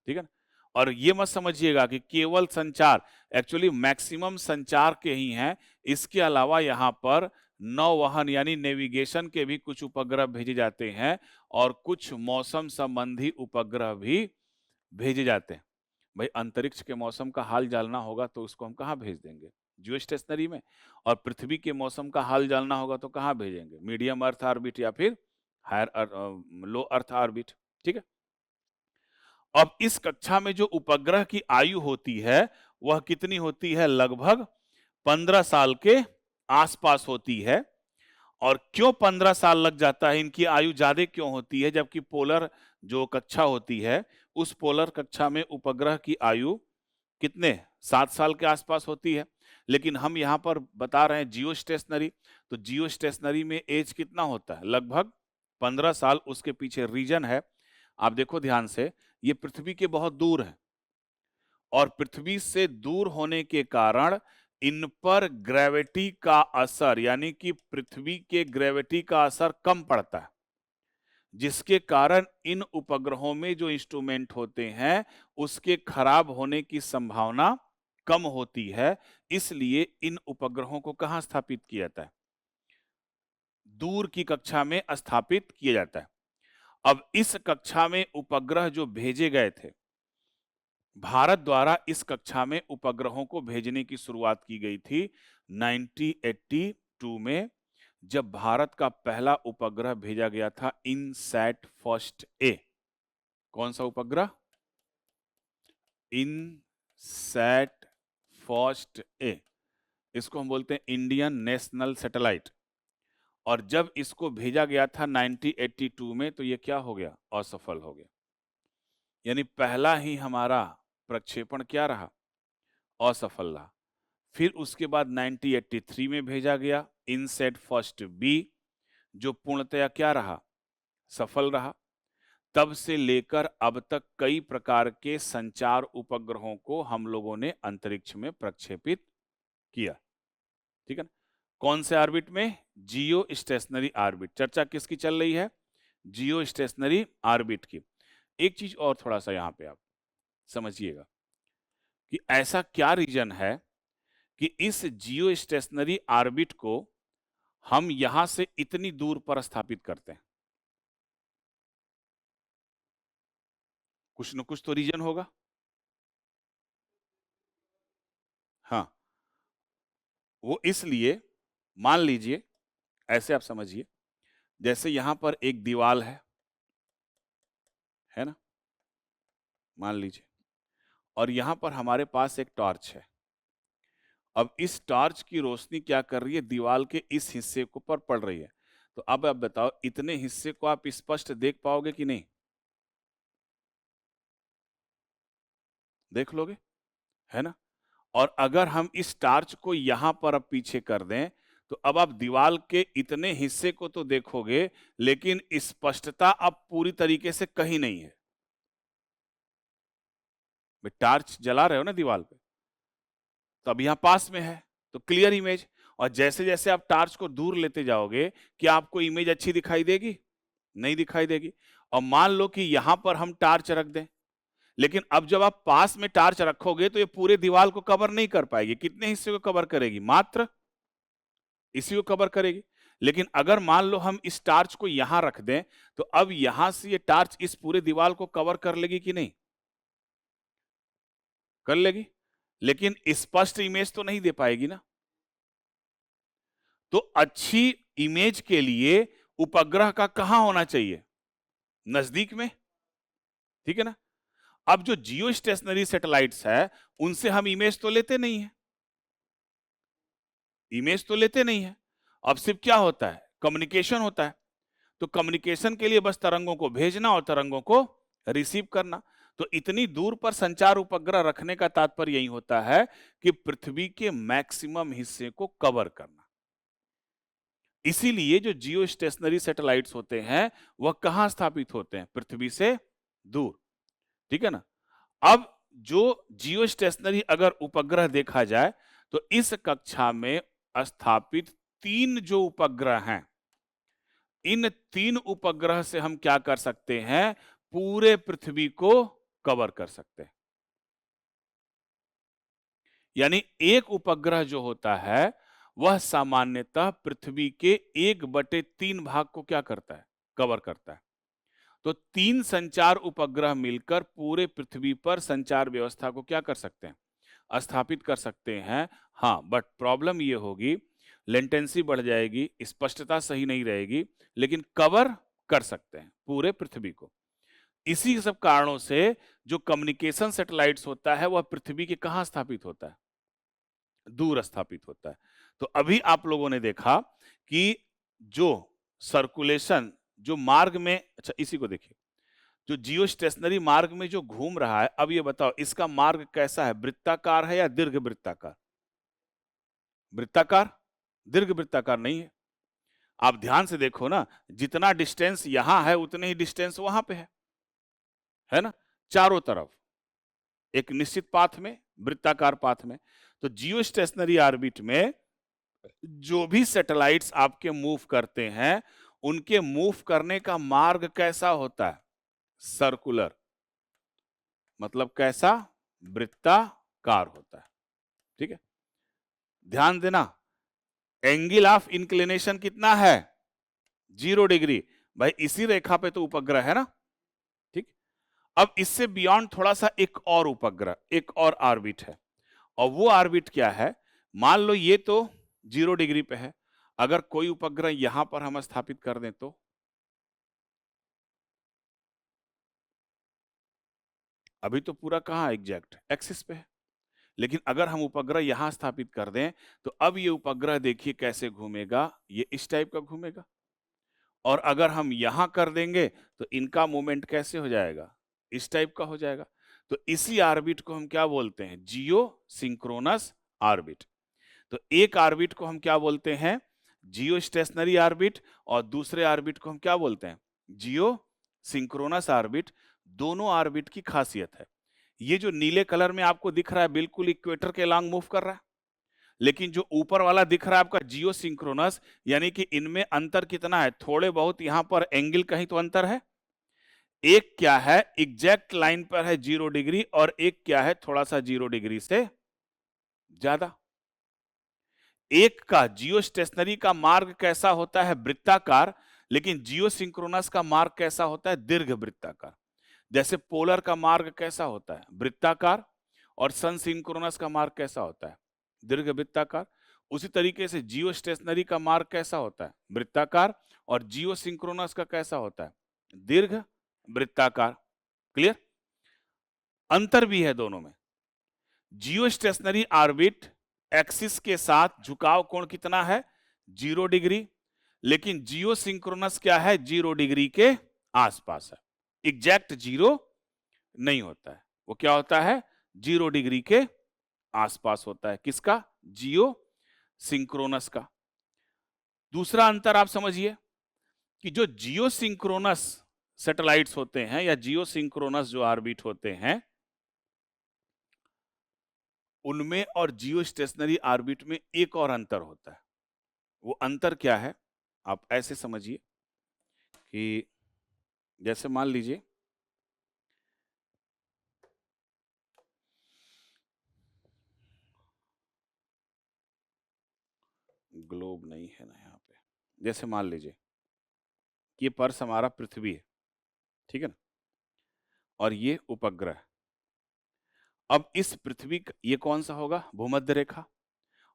ठीक है ना। और ये मत समझिएगा कि केवल संचार, एक्चुअली मैक्सिमम संचार के ही हैं, इसके अलावा यहाँ पर नौवहन यानी नेविगेशन के भी कुछ उपग्रह भेजे जाते हैं और कुछ मौसम संबंधी उपग्रह भी भेजे जाते हैं। भाई अंतरिक्ष के मौसम का हाल जानना होगा तो उसको हम कहाँ भेज देंगे, जियो स्टेशनरी में। और पृथ्वी के मौसम का हाल जानना होगा तो कहाँ भेजेंगे, मीडियम अर्थ ऑर्बिट या फिर हायर लो अर्थ ऑर्बिट, ठीक है। अब इस कक्षा में जो उपग्रह की आयु होती है वह कितनी होती है, लगभग 15 साल के आसपास होती है। और क्यों 15 साल लग जाता है, इनकी आयु ज्यादा क्यों होती है, जबकि पोलर जो कक्षा होती है उस पोलर कक्षा में उपग्रह की आयु कितने 7 साल के आसपास होती है। लेकिन हम यहाँ पर बता रहे हैं जियो स्टेशनरी, तो जियो स्टेशनरी में एज कितना होता है, लगभग 15 साल। उसके पीछे रीजन है, आप देखो ध्यान से, ये पृथ्वी के बहुत दूर है और पृथ्वी से दूर होने के कारण इन पर ग्रेविटी का असर, यानी कि पृथ्वी के ग्रेविटी का असर कम पड़ता है, जिसके कारण इन उपग्रहों में जो इंस्ट्रूमेंट होते हैं उसके खराब होने की संभावना कम होती है। इसलिए इन उपग्रहों को कहां स्थापित किया जाता है, दूर की कक्षा में स्थापित किया जाता है। अब इस कक्षा में उपग्रह जो भेजे गए थे, भारत द्वारा इस कक्षा में उपग्रहों को भेजने की शुरुआत की गई थी 1982 में, जब भारत का पहला उपग्रह भेजा गया था इनसैट फर्स्ट ए। कौन सा उपग्रह, इनसैट फर्स्ट ए, इसको हम बोलते हैं इंडियन नेशनल सैटेलाइट। और जब इसको भेजा गया था 1982 में, तो ये क्या हो गया, असफल हो गया। यानी पहला ही हमारा प्रक्षेपण क्या रहा, असफल रहा। फिर उसके बाद 1983 में भेजा गया इनसैट फर्स्ट बी, जो पूर्णतया क्या रहा, सफल रहा। तब से लेकर अब तक कई प्रकार के संचार उपग्रहों को हम लोगों ने अंतरिक्ष में प्रक्षेपित किया, ठीक है ना। कौन से ऑर्बिट में, जियो स्टेशनरी ऑर्बिट। चर्चा किसकी चल रही है, जियो स्टेशनरी ऑर्बिट की। एक चीज और थोड़ा सा यहां पे आप समझिएगा कि ऐसा क्या रीजन है कि इस जियो स्टेशनरी ऑर्बिट को हम यहां से इतनी दूर पर स्थापित करते हैं। कुछ न कुछ तो रीजन होगा। हाँ, वो इसलिए, मान लीजिए, ऐसे आप समझिए, जैसे यहां पर एक दीवार है ना, मान लीजिए, और यहां पर हमारे पास एक टॉर्च है। अब इस टॉर्च की रोशनी क्या कर रही है, दीवार के इस हिस्से को पर पड़ रही है। तो अब आप बताओ, इतने हिस्से को आप स्पष्ट देख पाओगे कि नहीं, देख लोगे, है ना। और अगर हम इस टॉर्च को यहां पर अब पीछे कर दें, तो अब आप दीवार के इतने हिस्से को तो देखोगे, लेकिन स्पष्टता अब पूरी तरीके से कहीं नहीं है। टॉर्च जला रहे हो ना दीवार पे, तो अब यहां पास में है तो क्लियर इमेज। और जैसे जैसे आप टॉर्च को दूर लेते जाओगे, क्या आपको इमेज अच्छी दिखाई देगी, नहीं दिखाई देगी। और मान लो कि यहां पर हम टॉर्च रख दें, लेकिन अब जब आप पास में टॉर्च रखोगे तो ये पूरे दीवार को कवर नहीं कर पाएगी। कितने हिस्से को कवर करेगी, मात्र इसी को कवर करेगी। लेकिन अगर मान लो हम इस टॉर्च को यहां रख दें, तो अब यहां से ये टॉर्च इस पूरे दीवार को कवर कर लेगी कि नहीं, कर लेगी, लेकिन स्पष्ट इमेज तो नहीं दे पाएगी ना। तो अच्छी इमेज के लिए उपग्रह का कहां होना चाहिए, नजदीक में, ठीक है ना। अब जो जियो स्टेशनरी सैटेलाइट्स है, उनसे हम इमेज तो लेते नहीं है, इमेज तो लेते नहीं है। अब सिर्फ क्या होता है, कम्युनिकेशन होता है। तो कम्युनिकेशन के लिए बस तरंगों को भेजना और तरंगों को रिसीव करना। तो इतनी दूर पर संचार उपग्रह रखने का तात्पर्य यही होता है कि पृथ्वी के मैक्सिमम हिस्से को कवर करना। इसीलिए जो जियो स्टेशनरी सैटेलाइट्स होते हैं वह कहां स्थापित होते हैं, पृथ्वी से दूर, ठीक है ना। अब जो जियो स्टेशनरी अगर उपग्रह देखा जाए, तो इस कक्षा में स्थापित 3 जो उपग्रह हैं, इन 3 उपग्रह से हम क्या कर सकते हैं, पूरे पृथ्वी को कवर कर सकते हैं। यानी एक उपग्रह जो होता है वह सामान्यतः पृथ्वी के 1/3 भाग को क्या करता है, कवर करता है। तो 3 संचार उपग्रह मिलकर पूरे पृथ्वी पर संचार व्यवस्था को क्या कर सकते हैं, स्थापित कर सकते हैं। हाँ, बट प्रॉब्लम ये होगी, लेटेंसी बढ़ जाएगी, स्पष्टता सही नहीं रहेगी, लेकिन कवर कर सकते हैं पूरे पृथ्वी को। इसी सब कारणों से जो कम्युनिकेशन सैटेलाइट्स होता है वह पृथ्वी के कहां स्थापित होता है, दूर स्थापित होता है। तो अभी आप लोगों ने देखा कि जो सर्कुलेशन, जो मार्ग में, अच्छा इसी को देखिए, जो जियो स्टेशनरी मार्ग में जो घूम रहा है, अब ये बताओ इसका मार्ग कैसा है, वृत्ताकार है या दीर्घ वृत्ताकार? वृत्ताकार, दीर्घ वृत्ताकार नहीं है। आप ध्यान से देखो ना, जितना डिस्टेंस यहां है उतने ही डिस्टेंस वहां पे है ना, चारों तरफ एक निश्चित पाथ में, वृत्ताकार पाथ में। तो जियो स्टेशनरी ऑर्बिट में जो भी सैटेलाइट्स आपके मूव करते हैं, उनके मूव करने का मार्ग कैसा होता है? सर्कुलर, मतलब कैसा? वृत्ताकार होता है। ठीक है, ध्यान देना, एंगल ऑफ इंक्लिनेशन कितना है? 0 डिग्री। भाई इसी रेखा पे तो उपग्रह है ना। ठीक, अब इससे बियॉन्ड थोड़ा सा एक और उपग्रह, एक और ऑर्बिट है, और वो ऑर्बिट क्या है? मान लो ये तो 0 डिग्री पे है, अगर कोई उपग्रह यहां पर हम स्थापित कर दें तो अभी तो पूरा कहां एग्जैक्ट एक्सिस पे है, लेकिन अगर हम उपग्रह यहां स्थापित कर दें तो अब ये उपग्रह देखिए कैसे घूमेगा, ये इस टाइप का घूमेगा। और अगर हम यहां कर देंगे तो इनका मूवमेंट कैसे हो जाएगा? इस टाइप का हो जाएगा। तो इसी ऑर्बिट को हम क्या बोलते हैं? जियो सिंक्रोनस ऑर्बिट। तो एक ऑर्बिट को हम क्या बोलते हैं? जियो स्टेशनरी ऑर्बिट, और दूसरे ऑर्बिट को हम क्या बोलते हैं? जियो सिंक्रोनस ऑर्बिट। दोनों ऑर्बिट की खासियत है, ये जो नीले कलर में आपको दिख रहा है बिल्कुल इक्वेटर के लॉन्ग मूव कर रहा है, लेकिन जो ऊपर वाला दिख रहा है आपका जियो सिंक्रोनस, यानी कि इनमें अंतर कितना है? थोड़े बहुत यहां पर एंगल कहीं तो अंतर है। एक क्या है एग्जैक्ट लाइन पर है 0 डिग्री, और एक क्या है थोड़ा सा 0 डिग्री से ज्यादा। एक का जियो स्टेशनरी का मार्ग कैसा होता है? वृत्ताकार, लेकिन जियो सिंक्रोनस का मार्ग कैसा होता है? दीर्घ वृत्ताकार। जैसे पोलर का मार्ग कैसा होता है? वृत्ताकार, और सन सिंक्रोनस का मार्ग कैसा होता है? दीर्घ वृत्ताकार। उसी तरीके से जियो स्टेशनरी का मार्ग कैसा होता है? वृत्ताकार, और जियो सिंक्रोनस का कैसा होता है? दीर्घ वृत्ताकार। क्लियर? अंतर भी है दोनों में। जियो स्टेशनरी ऑर्बिट एक्सिस के साथ झुकाव कोण कितना है? 0 डिग्री, लेकिन जियो सिंक्रोनस क्या है? 0 डिग्री के आसपास है, एग्जैक्ट 0 नहीं होता है। वो क्या होता है? 0 डिग्री के आसपास होता है। किसका? जियो सिंक्रोनस का। दूसरा अंतर आप समझिए कि जो जियो सिंक्रोनस सैटेलाइट्स होते हैं, या जियो सिंक्रोनस जो ऑर्बिट होते हैं, उनमें और जियो स्टेशनरी ऑर्बिट में एक और अंतर होता है। वो अंतर क्या है? आप ऐसे समझिए कि जैसे मान लीजिए ग्लोब नहीं है ना यहाँ पे, जैसे मान लीजिए कि ये पर्स हमारा पृथ्वी है, ठीक है ना, और ये उपग्रह। अब इस पृथ्वी ये कौन सा होगा? भूमध्य रेखा।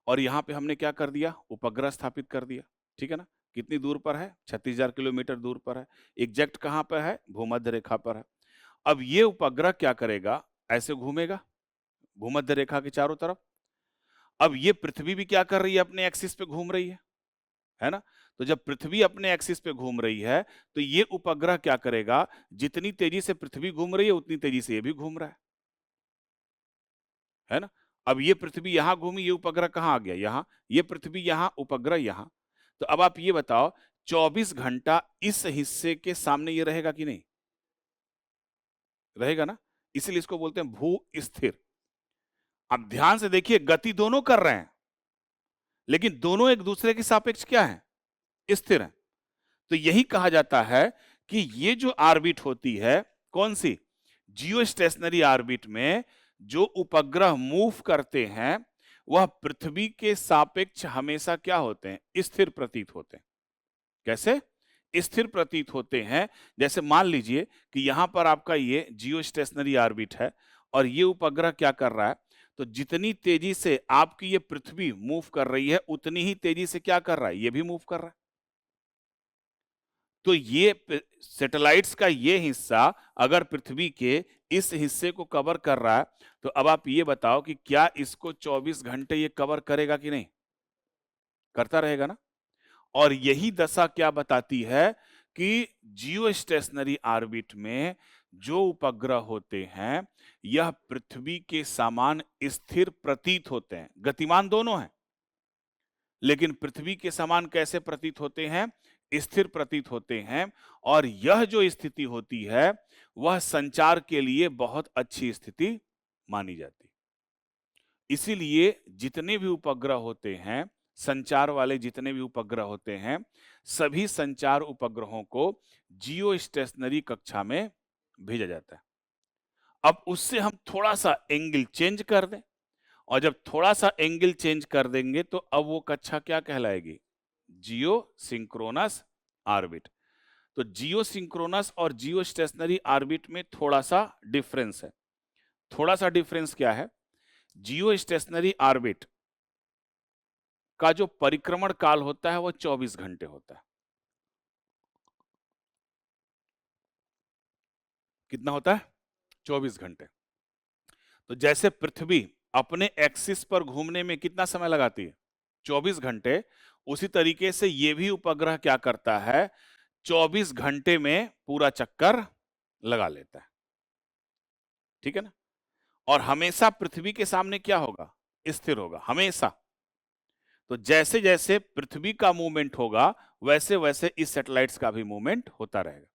और यहाँ पे हमने क्या कर दिया? उपग्रह स्थापित कर दिया, ठीक है ना। कितनी दूर पर है? 36,000 किलोमीटर दूर पर है। एग्जैक्ट कहाँ पर है? भूमध्य रेखा पर है। अब ये उपग्रह क्या करेगा? ऐसे घूमेगा भूमध्य रेखा के चारों तरफ। अब ये पृथ्वी भी क्या कर रही है? अपने एक्सिस पे घूम रही है ना। तो जब पृथ्वी अपने एक्सिस पे घूम रही है तो ये उपग्रह क्या करेगा? जितनी तेजी से पृथ्वी घूम रही है उतनी तेजी से ये भी घूम रहा है ना। अब ये पृथ्वी यहां घूमी, ये उपग्रह कहां आ गया? यहां। ये पृथ्वी यहां, उपग्रह यहां। तो अब आप ये बताओ 24 घंटा इस हिस्से के सामने ये रहेगा कि नहीं? रहेगा ना, इसीलिए इसको बोलते हैं भू स्थिर। अब ध्यान से देखिए, गति दोनों कर रहे हैं, लेकिन दोनों एक दूसरे के सापेक्ष क्या है? स्थिर है। तो यही कहा जाता है कि ये जो ऑर्बिट होती है, कौन सी? जियो स्टेशनरी ऑर्बिट में जो उपग्रह मूव करते हैं वह पृथ्वी के सापेक्ष हमेशा क्या होते हैं? स्थिर प्रतीत होते हैं। कैसे स्थिर प्रतीत होते हैं? जैसे मान लीजिए कि यहां पर आपका ये जियो स्टेशनरी ऑर्बिट है, और ये उपग्रह क्या कर रहा है? तो जितनी तेजी से आपकी ये पृथ्वी मूव कर रही है उतनी ही तेजी से क्या कर रहा है? ये भी मूव कर रहा है। तो ये सैटेलाइट्स का ये हिस्सा अगर पृथ्वी के इस हिस्से को कवर कर रहा है, तो अब आप ये बताओ कि क्या इसको 24 घंटे ये कवर करेगा कि नहीं? करता रहेगा ना। और यही दशा क्या बताती है कि जियो स्टेशनरी ऑर्बिट में जो उपग्रह होते हैं यह पृथ्वी के समान स्थिर प्रतीत होते हैं। गतिमान दोनों हैं, लेकिन पृथ्वी के समान कैसे प्रतीत होते हैं? स्थिर प्रतीत होते हैं। और यह जो स्थिति होती है वह संचार के लिए बहुत अच्छी स्थिति मानी जाती है। इसीलिए जितने भी उपग्रह होते हैं, संचार वाले जितने भी उपग्रह होते हैं, सभी संचार उपग्रहों को जियो स्टेशनरी कक्षा में भेजा जाता है। अब उससे हम थोड़ा सा एंगल चेंज कर दें, और जब थोड़ा सा एंगल चेंज कर देंगे तो अब वो कक्षा क्या कहलाएगी? जियो सिंक्रोनस ऑर्बिट। तो जियो सिंक्रोनस और जियो स्टेशनरी ऑर्बिट में थोड़ा सा डिफरेंस है। थोड़ा सा डिफरेंस क्या है? जियो स्टेशनरी ऑर्बिट का जो परिक्रमण काल होता है वो 24 घंटे होता है। कितना होता है? 24 घंटे। तो जैसे पृथ्वी अपने एक्सिस पर घूमने में कितना समय लगाती है? 24 घंटे। उसी तरीके से ये भी उपग्रह क्या करता है? 24 घंटे में पूरा चक्कर लगा लेता है। ठीक है ना? और हमेशा पृथ्वी के सामने क्या होगा? स्थिर होगा हमेशा। तो जैसे जैसे पृथ्वी का मूवमेंट होगा वैसे वैसे इस सैटेलाइट्स का भी मूवमेंट होता रहेगा।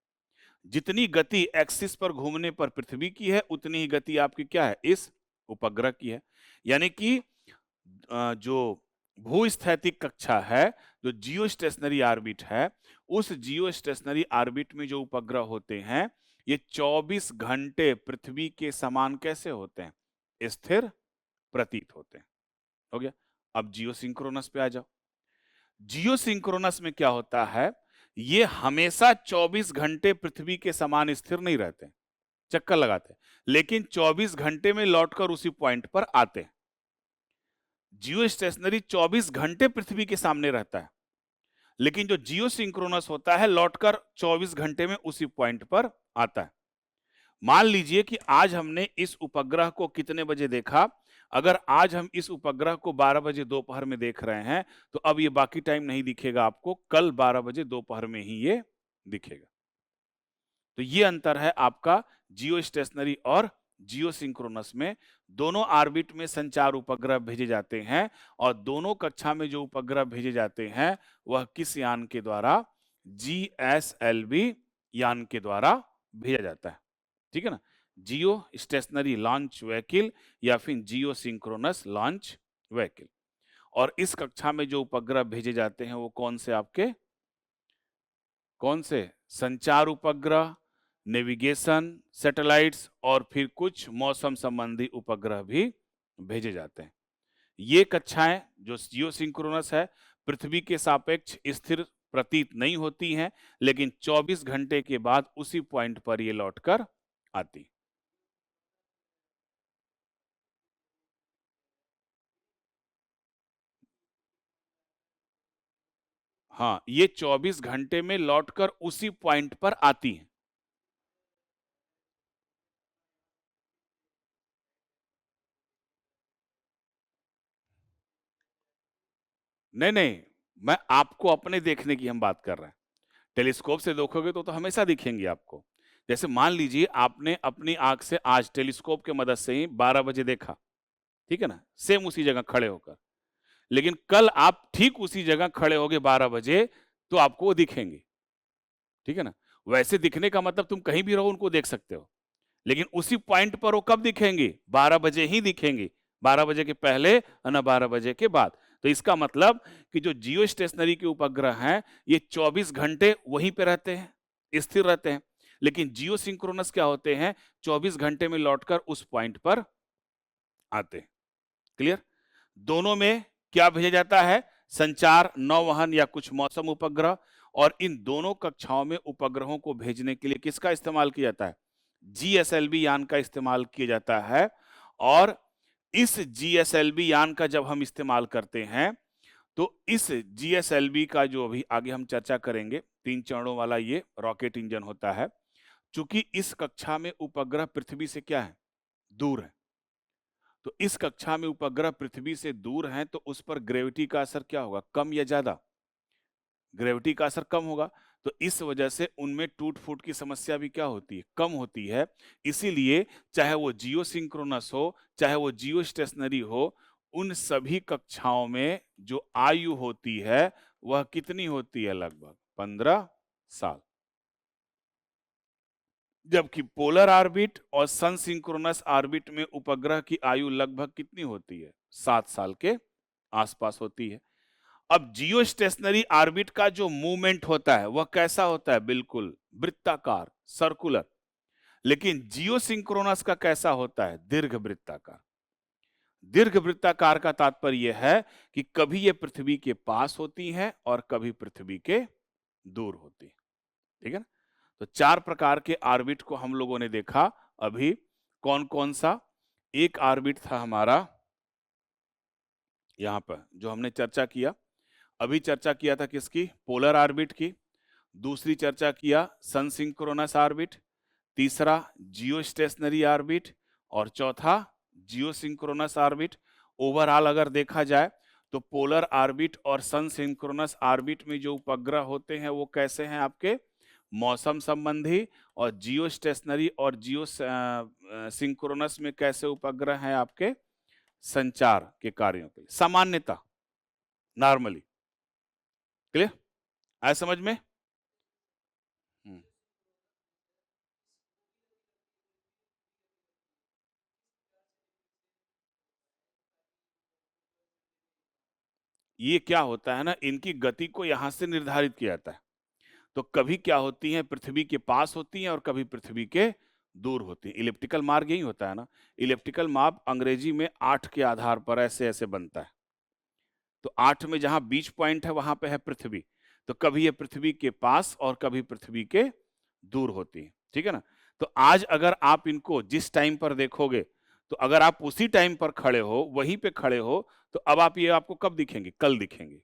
जितनी गति एक्सिस पर घूमने पर पृथ्वी की है उतनी ही गति आपकी क्या है? इस उपग्रह की है। यानी कि जो भूस्थैतिक कक्षा है, जो जियो स्टेशनरी ऑर्बिट है, उस जियो स्टेशनरी ऑर्बिट में जो उपग्रह होते हैं ये 24 घंटे पृथ्वी के समान कैसे होते हैं? स्थिर प्रतीत होते हैं। हो गया। अब जियो सिंक्रोनस पे आ जाओ। जियो सिंक्रोनस में क्या होता है? ये हमेशा 24 घंटे पृथ्वी के समान स्थिर नहीं रहते, चक्कर लगाते हैं, लेकिन 24 घंटे में लौटकर उसी पॉइंट पर आते हैं। जियो स्टेशनरी 24 घंटे पृथ्वी के सामने रहता है, लेकिन जो जियो सिंक्रोनस होता है लौटकर 24 घंटे में उसी पॉइंट पर आता है। मान लीजिए कि आज हमने इस उपग्रह को कितने बजे देखा? अगर आज हम इस उपग्रह को 12 बजे दोपहर में देख रहे हैं तो अब ये बाकी टाइम नहीं दिखेगा आपको, कल 12 बजे दोपहर में ही ये दिखेगा। तो ये अंतर है आपका जियो स्टेशनरी और जियो सिंक्रोनस में। दोनों ऑर्बिट में संचार उपग्रह भेजे जाते हैं और दोनों कक्षा में जो उपग्रह भेजे जाते हैं वह किस यान के द्वारा? GSLV यान के द्वारा भेजा जाता है। ठीक है ना? जियो स्टेशनरी लॉन्च व्हीकल या फिर जियो सिंक्रोनस लॉन्च व्हीकल। और इस कक्षा में जो उपग्रह भेजे जाते हैं वो कौन से आपके? कौन से? संचार उपग्रह, नेविगेशन सैटेलाइट्स और फिर कुछ मौसम संबंधी उपग्रह भी भेजे जाते हैं। ये कक्षाएं जो जियो सिंक्रोनस है पृथ्वी के सापेक्ष स्थिर प्रतीत नहीं होती हैं, लेकिन 24 घंटे के बाद उसी पॉइंट पर ये लौटकर आती। हाँ, ये 24 घंटे में लौटकर उसी पॉइंट पर आती हैं। नहीं नहीं, मैं आपको अपने देखने की हम बात कर रहे हैं। टेलीस्कोप से देखोगे तो हमेशा दिखेंगी आपको। जैसे मान लीजिए आपने अपनी आंख से आज टेलीस्कोप के मदद से ही 12 बजे देखा, ठीक है ना? सेम उसी जगह खड़े होकर। लेकिन कल आप ठीक उसी जगह खड़े होगे 12 बजे तो आपको वो दिखेंगे। ठीक है ना? वैसे दिखने का मतलब तुम कहीं भी रहो उनको देख सकते हो, लेकिन उसी पॉइंट पर वो कब दिखेंगे? 12 बजे ही दिखेंगे। 12 बजे के पहले और ना 12 बजे के बाद। तो इसका मतलब कि जो जियो स्टेशनरी के उपग्रह हैं ये 24 घंटे वहीं पे रहते हैं, स्थिर रहते हैं। लेकिन जियो सिंक्रोनस क्या होते हैं? 24 घंटे में लौटकर उस पॉइंट पर आते हैं। क्लियर? दोनों में क्या भेजा जाता है? संचार, नौवहन या कुछ मौसम उपग्रह। और इन दोनों कक्षाओं में उपग्रहों को भेजने के लिए किसका इस्तेमाल किया जाता है? GSLV यान का इस्तेमाल किया जाता है। और इस GSLV यान का जब हम इस्तेमाल करते हैं तो इस GSLV का जो अभी आगे हम चर्चा करेंगे 3 चरणों वाला ये रॉकेट इंजन होता है। चूंकि इस कक्षा में उपग्रह पृथ्वी से क्या है? दूर है। तो इस कक्षा में उपग्रह पृथ्वी से दूर हैं तो उस पर ग्रेविटी का असर क्या होगा? कम या ज्यादा? ग्रेविटी का असर कम होगा, तो इस वजह से उनमें टूट फूट की समस्या भी क्या होती है, कम होती है। इसीलिए चाहे वो जियो सिंक्रोनस हो, चाहे वो जियो स्टेशनरी हो, उन सभी कक्षाओं में जो आयु होती है वह कितनी होती है, लगभग 15 साल। जबकि पोलर ऑर्बिट और सन सिंक्रोनस ऑर्बिट में उपग्रह की आयु लगभग कितनी होती है, 7 साल के आसपास होती है। अब जियो स्टेशनरी ऑर्बिट का जो मूवमेंट होता है वह कैसा होता है, बिल्कुल वृत्ताकार, सर्कुलर। लेकिन जियो सिंक्रोनस का कैसा होता है, दीर्घ वृत्ताकार। दीर्घ वृत्ताकार का तात्पर्य यह है कि कभी ये पृथ्वी के पास होती हैं और कभी पृथ्वी के दूर होती है। ठीक है ना? तो 4 प्रकार के ऑर्बिट को हम लोगों ने देखा अभी। कौन कौन सा? एक ऑर्बिट था हमारा यहां पर जो हमने चर्चा किया, अभी चर्चा किया था किसकी, पोलर ऑर्बिट की। दूसरी चर्चा किया सन सिंक्रोनस ऑर्बिट, तीसरा जियो स्टेशनरी ऑर्बिट, और चौथा जियो सिंक्रोनस ऑर्बिट। ओवरऑल अगर देखा जाए तो पोलर ऑर्बिट और सन सिंक्रोनस ऑर्बिट में जो उपग्रह होते हैं वो कैसे हैं आपके, मौसम संबंधी। और जियो स्टेशनरी और जियो सिंक्रोनस में कैसे उपग्रह हैं आपके, संचार के कार्यों के लिए, सामान्यता, नॉर्मली। क्लियर? आया समझ में? ये क्या होता है ना, इनकी गति को यहां से निर्धारित किया जाता है। तो कभी क्या होती है, पृथ्वी के पास होती हैं और कभी पृथ्वी के दूर होती है। इलिप्टिकल मार्ग यही होता है ना। इलिप्टिकल मार्ग अंग्रेजी में 8 के आधार पर ऐसे ऐसे बनता है। तो 8 में जहां बीच पॉइंट है वहां पे है पृथ्वी, तो कभी ये पृथ्वी के पास और कभी पृथ्वी के दूर होती है। ठीक है ना? तो आज अगर आप इनको जिस टाइम पर देखोगे, तो अगर आप उसी टाइम पर खड़े हो, वहीं पे खड़े हो, तो अब आप ये आपको कब दिखेंगे, कल दिखेंगे,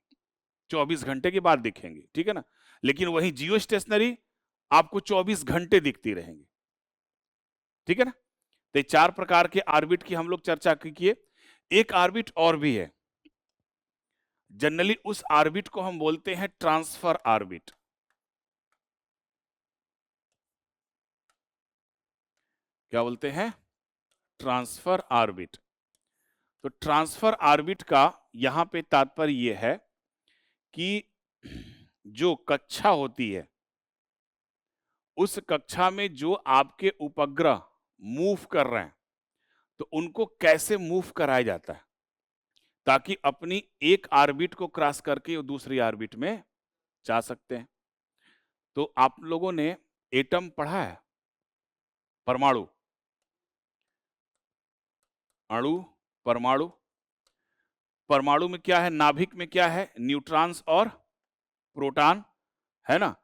24 घंटे के बाद दिखेंगे। ठीक है ना? लेकिन वही जियो स्टेशनरी आपको 24 घंटे दिखती रहेंगी। ठीक है ना? तो ये 4 प्रकार के ऑर्बिट की हम लोग चर्चा किए। एक ऑर्बिट और भी है, जनरली उस ऑर्बिट को हम बोलते हैं ट्रांसफर ऑर्बिट। क्या बोलते हैं, ट्रांसफर ऑर्बिट। तो ट्रांसफर ऑर्बिट का यहां पे तात्पर्य यह है कि जो कक्षा होती है, उस कक्षा में जो आपके उपग्रह मूव कर रहे हैं, तो उनको कैसे मूव कराया जाता है ताकि अपनी एक ऑर्बिट को क्रॉस करके वो दूसरी ऑर्बिट में जा सकते हैं। तो आप लोगों ने एटम पढ़ा है, परमाणु, अणु, परमाणु। परमाणु में क्या है, नाभिक में क्या है, न्यूट्रॉन्स और प्रोटॉन, है ना।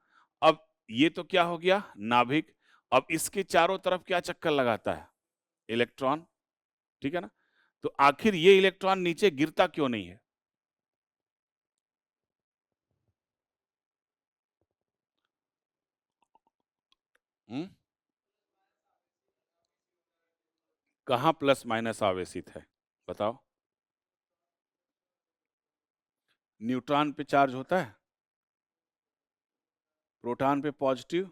अब ये तो क्या हो गया, नाभिक। अब इसके चारों तरफ क्या चक्कर लगाता है, इलेक्ट्रॉन। ठीक है ना? तो आखिर ये इलेक्ट्रॉन नीचे गिरता क्यों नहीं है? कहां प्लस माइनस आवेशित है, बताओ। न्यूट्रॉन पे चार्ज होता है, प्रोटॉन पे पॉजिटिव,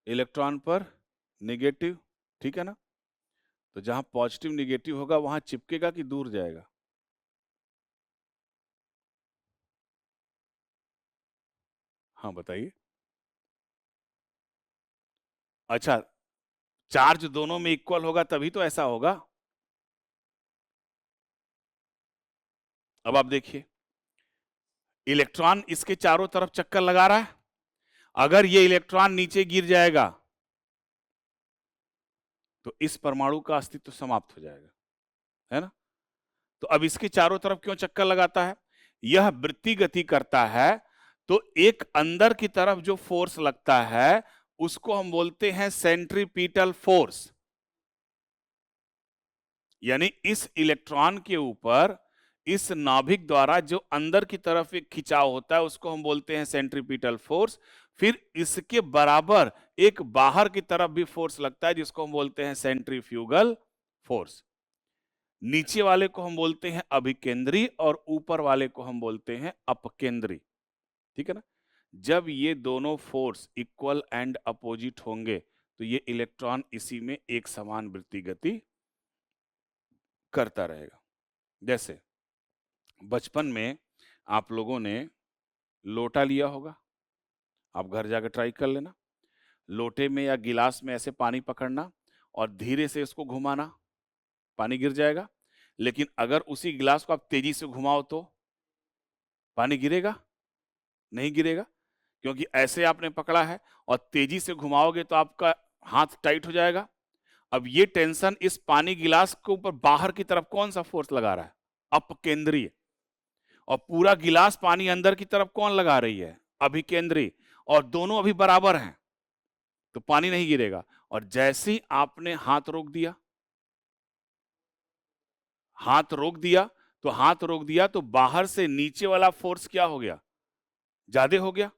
इलेक्ट्रॉन पर निगेटिव। ठीक है ना? तो जहां पॉजिटिव निगेटिव होगा वहां चिपकेगा कि दूर जाएगा? हाँ बताइए। अच्छा, चार्ज दोनों में इक्वल होगा तभी तो ऐसा होगा। अब आप देखिए, इलेक्ट्रॉन इसके चारों तरफ चक्कर लगा रहा है। अगर ये इलेक्ट्रॉन नीचे गिर जाएगा तो इस परमाणु का अस्तित्व समाप्त हो जाएगा, है ना। तो अब इसके चारों तरफ क्यों चक्कर लगाता है, यह वृत्ति गति करता है। तो एक अंदर की तरफ जो फोर्स लगता है उसको हम बोलते हैं सेंट्रीपिटल फोर्स। यानी इस इलेक्ट्रॉन के ऊपर इस नाभिक द्वारा जो अंदर की तरफ एक खिंचाव होता है उसको हम बोलते हैं सेंट्रीपिटल फोर्स। फिर इसके बराबर एक बाहर की तरफ भी फोर्स लगता है जिसको हम बोलते हैं सेंट्रीफ्यूगल फोर्स। नीचे वाले को हम बोलते हैं अभिकेंद्री और ऊपर वाले को हम बोलते हैं अपकेंद्री। ठीक है ना। जब ये दोनों फोर्स इक्वल एंड अपोजिट होंगे तो ये इलेक्ट्रॉन इसी में एक समान वृत्तीय गति करता रहेगा। जैसे बचपन में आप लोगों ने लोटा लिया होगा, आप घर जाकर ट्राई कर लेना। लोटे में या गिलास में ऐसे पानी पकड़ना और धीरे से इसको घुमाना, पानी गिर जाएगा। लेकिन अगर उसी गिलास को आप तेजी से घुमाओ तो पानी गिरेगा? नहीं गिरेगा, क्योंकि ऐसे आपने पकड़ा है और तेजी से घुमाओगे तो आपका हाथ टाइट हो जाएगा। अब ये टेंशन इस पानी गिलास के ऊपर बाहर की तरफ कौन सा फोर्स लगा रहा है? अपकेंद्रीय। और पूरा गिलास पानी अंदर की तरफ कौन लगा रही है? अभिकेंद्रीय। और दोनों अभी बराबर हैं तो पानी नहीं गिरेगा। और जैसे ही आपने हाथ रोक दिया, हाथ रोक दिया तो बाहर से नीचे वाला फोर्स क्या हो गया? ज्यादा हो गया।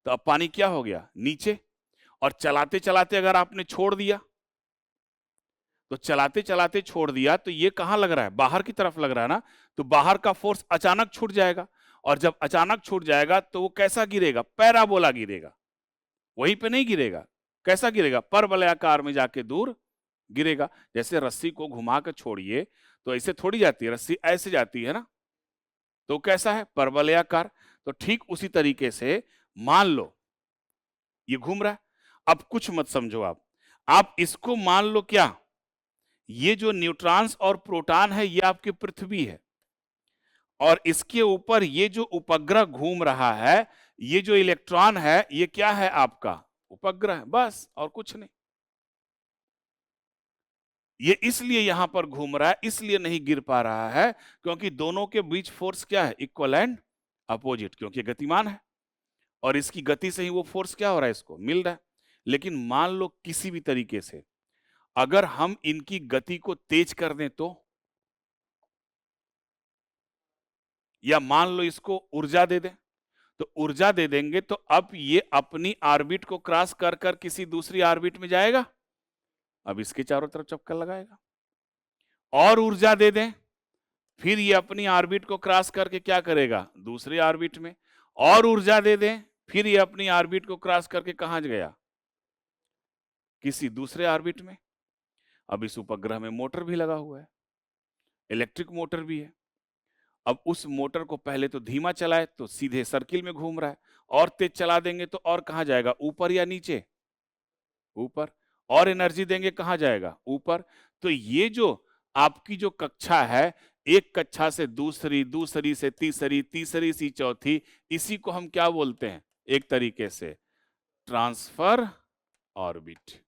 तो अब पानी क्या हो गया? नीचे। और चलाते चलाते अगर आपने छोड़ दिया तो चलाते चलाते छोड़ दिया तो ये कहां लग रहा है? बाहर की तरफ लग रहा है ना। तो बाहर का फोर्स अचानक छूट जाएगा। और जब अचानक छूट जाएगा तो वो कैसा गिरेगा? पैराबोला गिरेगा। वहीं पे नहीं गिरेगा। कैसा गिरेगा? परवलयाकार में जाके दूर गिरेगा। जैसे रस्सी को घुमा कर छोड़िए तो ऐसे थोड़ी जाती है, रस्सी ऐसे जाती है ना। तो कैसा है? परवलयाकार। तो ठीक उसी तरीके से मान लो ये घूम रहा है। अब कुछ मत समझो आप इसको मान लो क्या, ये जो न्यूट्रॉन्स और प्रोटॉन है ये आपकी पृथ्वी है और इसके ऊपर ये जो उपग्रह घूम रहा है, ये जो इलेक्ट्रॉन है ये क्या है? आपका उपग्रह, बस और कुछ नहीं। ये इसलिए यहां पर घूम रहा है, इसलिए नहीं गिर पा रहा है क्योंकि दोनों के बीच फोर्स क्या है? इक्वल एंड अपोजिट, क्योंकि गतिमान है और इसकी गति से ही वो फोर्स क्या हो रहा है? इसको मिल रहा है। लेकिन मान लो किसी भी तरीके से अगर हम इनकी गति को तेज कर दें तो, या मान लो इसको ऊर्जा दे दें, तो ऊर्जा दे देंगे तो अब ये अपनी ऑर्बिट को क्रॉस कर कर किसी दूसरी ऑर्बिट में जाएगा। अब इसके चारों तरफ चक्कर लगाएगा। और ऊर्जा दे दें, फिर ये अपनी ऑर्बिट को क्रॉस करके क्या करेगा? दूसरी ऑर्बिट में। और ऊर्जा दे दें, फिर ये अपनी ऑर्बिट को क्रॉस करके कहां गया? किसी दूसरे ऑर्बिट में। अब इस उपग्रह में मोटर भी लगा हुआ है, इलेक्ट्रिक मोटर भी है। अब उस मोटर को पहले तो धीमा चलाए तो सीधे सर्किल में घूम रहा है, और तेज चला देंगे तो और कहां जाएगा? ऊपर या नीचे? ऊपर। और एनर्जी देंगे कहां जाएगा? ऊपर। तो ये जो आपकी जो कक्षा है, एक कक्षा से दूसरी, दूसरी से तीसरी, तीसरी से चौथी, इसी को हम क्या बोलते हैं? एक तरीके से ट्रांसफर ऑर्बिट।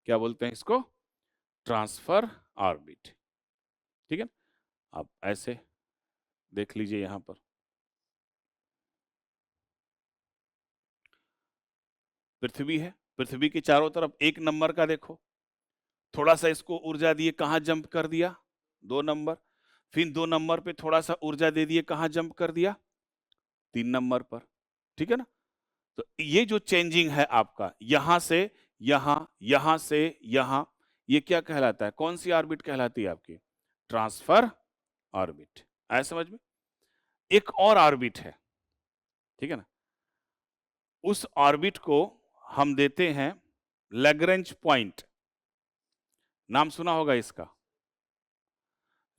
क्या बोलते हैं इसको? Transfer orbit. ठीक है, आप ऐसे देख लीजिए यहां पर पृथ्वी है, पृथ्वी के चारों तरफ एक नंबर का देखो, थोड़ा सा इसको ऊर्जा दिए कहां जंप कर दिया? 2 नंबर। फिर 2 नंबर पे थोड़ा सा ऊर्जा दे दिए कहां जंप कर दिया? 3 नंबर पर। ठीक है ना। तो ये जो चेंजिंग है आपका यहां से यहां, यहां से यहां, ये क्या कहलाता है? कौन सी ऑर्बिट कहलाती है आपकी? Transfer orbit. आया समझ में? एक और ऑर्बिट है, ठीक है ना, उस ऑर्बिट को हम देते हैं लैग्रेंज पॉइंट। नाम सुना होगा इसका,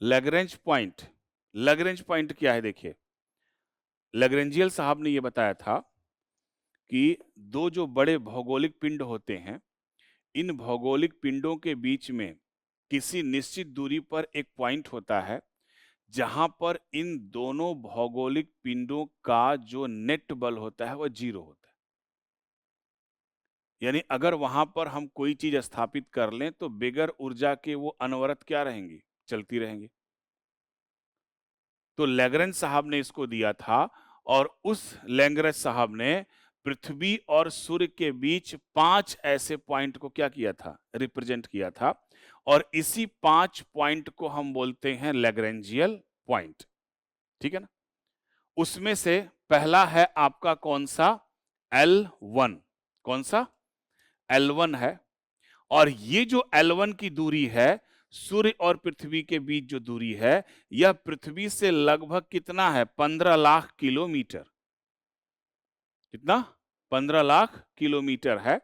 लैग्रेंज पॉइंट। लैग्रेंज पॉइंट क्या है? देखिए, लैग्रेंजियल साहब ने यह बताया था कि दो जो बड़े भौगोलिक पिंड होते हैं, इन भौगोलिक पिंडों के बीच में किसी निश्चित दूरी पर एक पॉइंट होता है जहां पर इन दोनों भौगोलिक पिंडों का जो नेट बल होता है वह 0 होता है। यानी अगर वहां पर हम कोई चीज स्थापित कर लें तो बगैर ऊर्जा के वो अनवरत क्या रहेंगी? चलती रहेंगी। तो लैग्रेंज साहब ने इसको दिया था और उस लैग्रेंज साहब ने पृथ्वी और सूर्य के बीच 5 ऐसे पॉइंट को क्या किया था? रिप्रेजेंट किया था। और इसी 5 पॉइंट को हम बोलते हैं लैग्रेंजियल पॉइंट। ठीक है ना। उसमें से पहला है आपका कौन सा? L1। कौन सा? L1 है। और ये जो L1 की दूरी है सूर्य और पृथ्वी के बीच जो दूरी है यह पृथ्वी से लगभग कितना है? 15 लाख किलोमीटर। कितना? 15 लाख किलोमीटर है।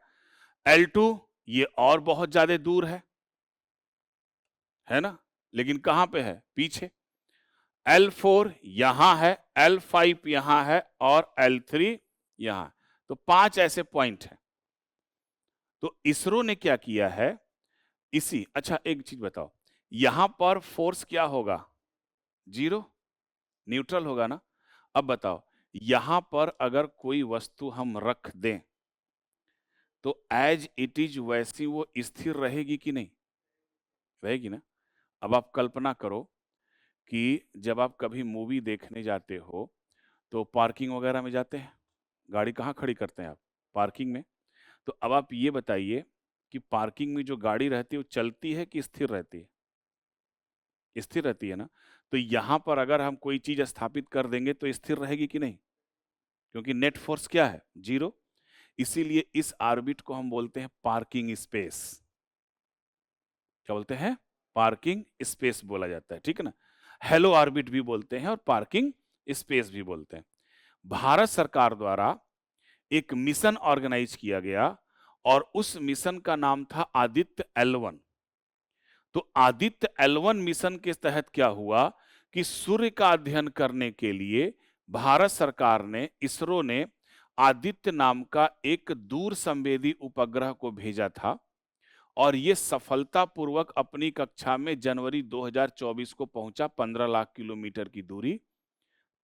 L2 ये और बहुत ज्यादा दूर है ना, लेकिन कहां पे है? पीछे। L4 यहां है, L5 यहां है और L3 यहां। तो 5 ऐसे पॉइंट हैं। तो इसरो ने क्या किया है, अच्छा एक चीज बताओ, यहां पर फोर्स क्या होगा? 0, न्यूट्रल होगा ना। अब बताओ, यहां पर अगर कोई वस्तु हम रख दें तो एज इट इज वैसी वो स्थिर रहेगी कि नहीं? रहेगी ना। अब आप कल्पना करो कि जब आप कभी मूवी देखने जाते हो तो पार्किंग वगैरह में जाते हैं, गाड़ी कहाँ खड़ी करते हैं आप? पार्किंग में। तो अब आप ये बताइए कि पार्किंग में जो गाड़ी रहती है वो चलती है कि स्थिर रहती है? स्थिर रहती है ना। तो यहां पर अगर हम कोई चीज स्थापित कर देंगे तो स्थिर रहेगी कि नहीं? क्योंकि नेट फोर्स क्या है? 0। इसीलिए इस ऑर्बिट को हम बोलते हैं पार्किंग स्पेस। क्या बोलते हैं? पार्किंग स्पेस बोला जाता है, ठीक है ना। हेलो ऑर्बिट भी बोलते हैं और पार्किंग स्पेस भी बोलते हैं। भारत सरकार द्वारा एक मिशन ऑर्गेनाइज किया गया और उस मिशन का नाम था आदित्य L1। तो आदित्य L1 मिशन के तहत क्या हुआ कि सूर्य का अध्ययन करने के लिए भारत सरकार ने, इसरो ने आदित्य नाम का एक दूर संवेदी उपग्रह को भेजा था और ये सफलतापूर्वक अपनी कक्षा में जनवरी 2024 को पहुंचा, 15 लाख किलोमीटर की दूरी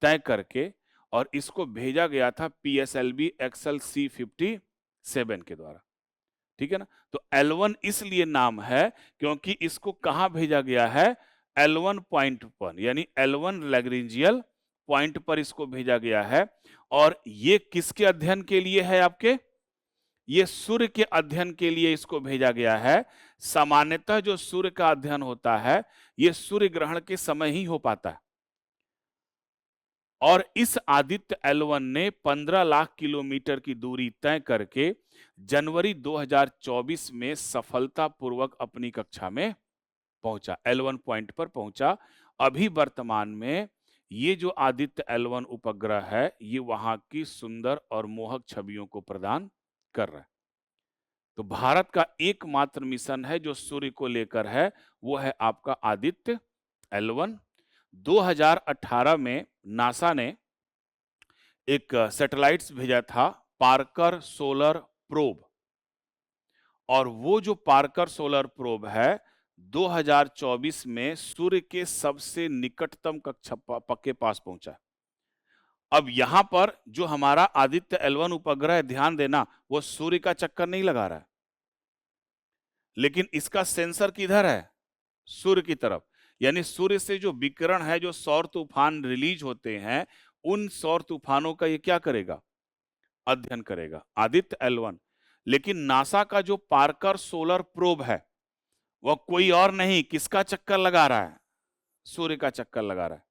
तय करके। और इसको भेजा गया था PSLV XL C57 के द्वारा, ठीक है ना। तो L1 इसलिए नाम है क्योंकि इसको कहां भेजा गया है? L1 पॉइंट पर, यानी L1 लैग्रेंजियल पॉइंट पर इसको भेजा गया है। और ये किसके अध्ययन के लिए है आपके? ये सूर्य के अध्ययन के लिए इसको भेजा गया है। सामान्यतः जो सूर्य का अध्ययन होता है ये सूर्य ग्रहण के समय ही हो पाता है। और इस आदित्य L1 ने 15 लाख किलोमीटर की दूरी तय करके जनवरी 2024 में सफलतापूर्वक अपनी कक्षा में पहुंचा, L1 पॉइंट पर पहुंचा। अभी वर्तमान में ये जो आदित्य L1 उपग्रह है ये वहां की सुंदर और मोहक छवियों को प्रदान कर रहा है। तो भारत का एकमात्र मिशन है जो सूर्य को लेकर है, वो है आपका आदित्य L1। 2018 में नासा ने एक सैटेलाइट्स भेजा था, पार्कर सोलर प्रोब। और वो जो पार्कर सोलर प्रोब है 2024 में सूर्य के सबसे निकटतम कक्षा के पास पहुंचा। अब यहां पर जो हमारा आदित्य L1 उपग्रह है, ध्यान देना, वो सूर्य का चक्कर नहीं लगा रहा है, लेकिन इसका सेंसर किधर है? सूर्य की तरफ। यानी सूर्य से जो विकिरण है, जो सौर तूफान रिलीज होते हैं, उन सौर तूफानों का ये क्या करेगा? अध्ययन करेगा, आदित्य L1। लेकिन नासा का जो पार्कर सोलर प्रोब है वह कोई और नहीं, किसका चक्कर लगा रहा है? सूर्य का चक्कर लगा रहा है।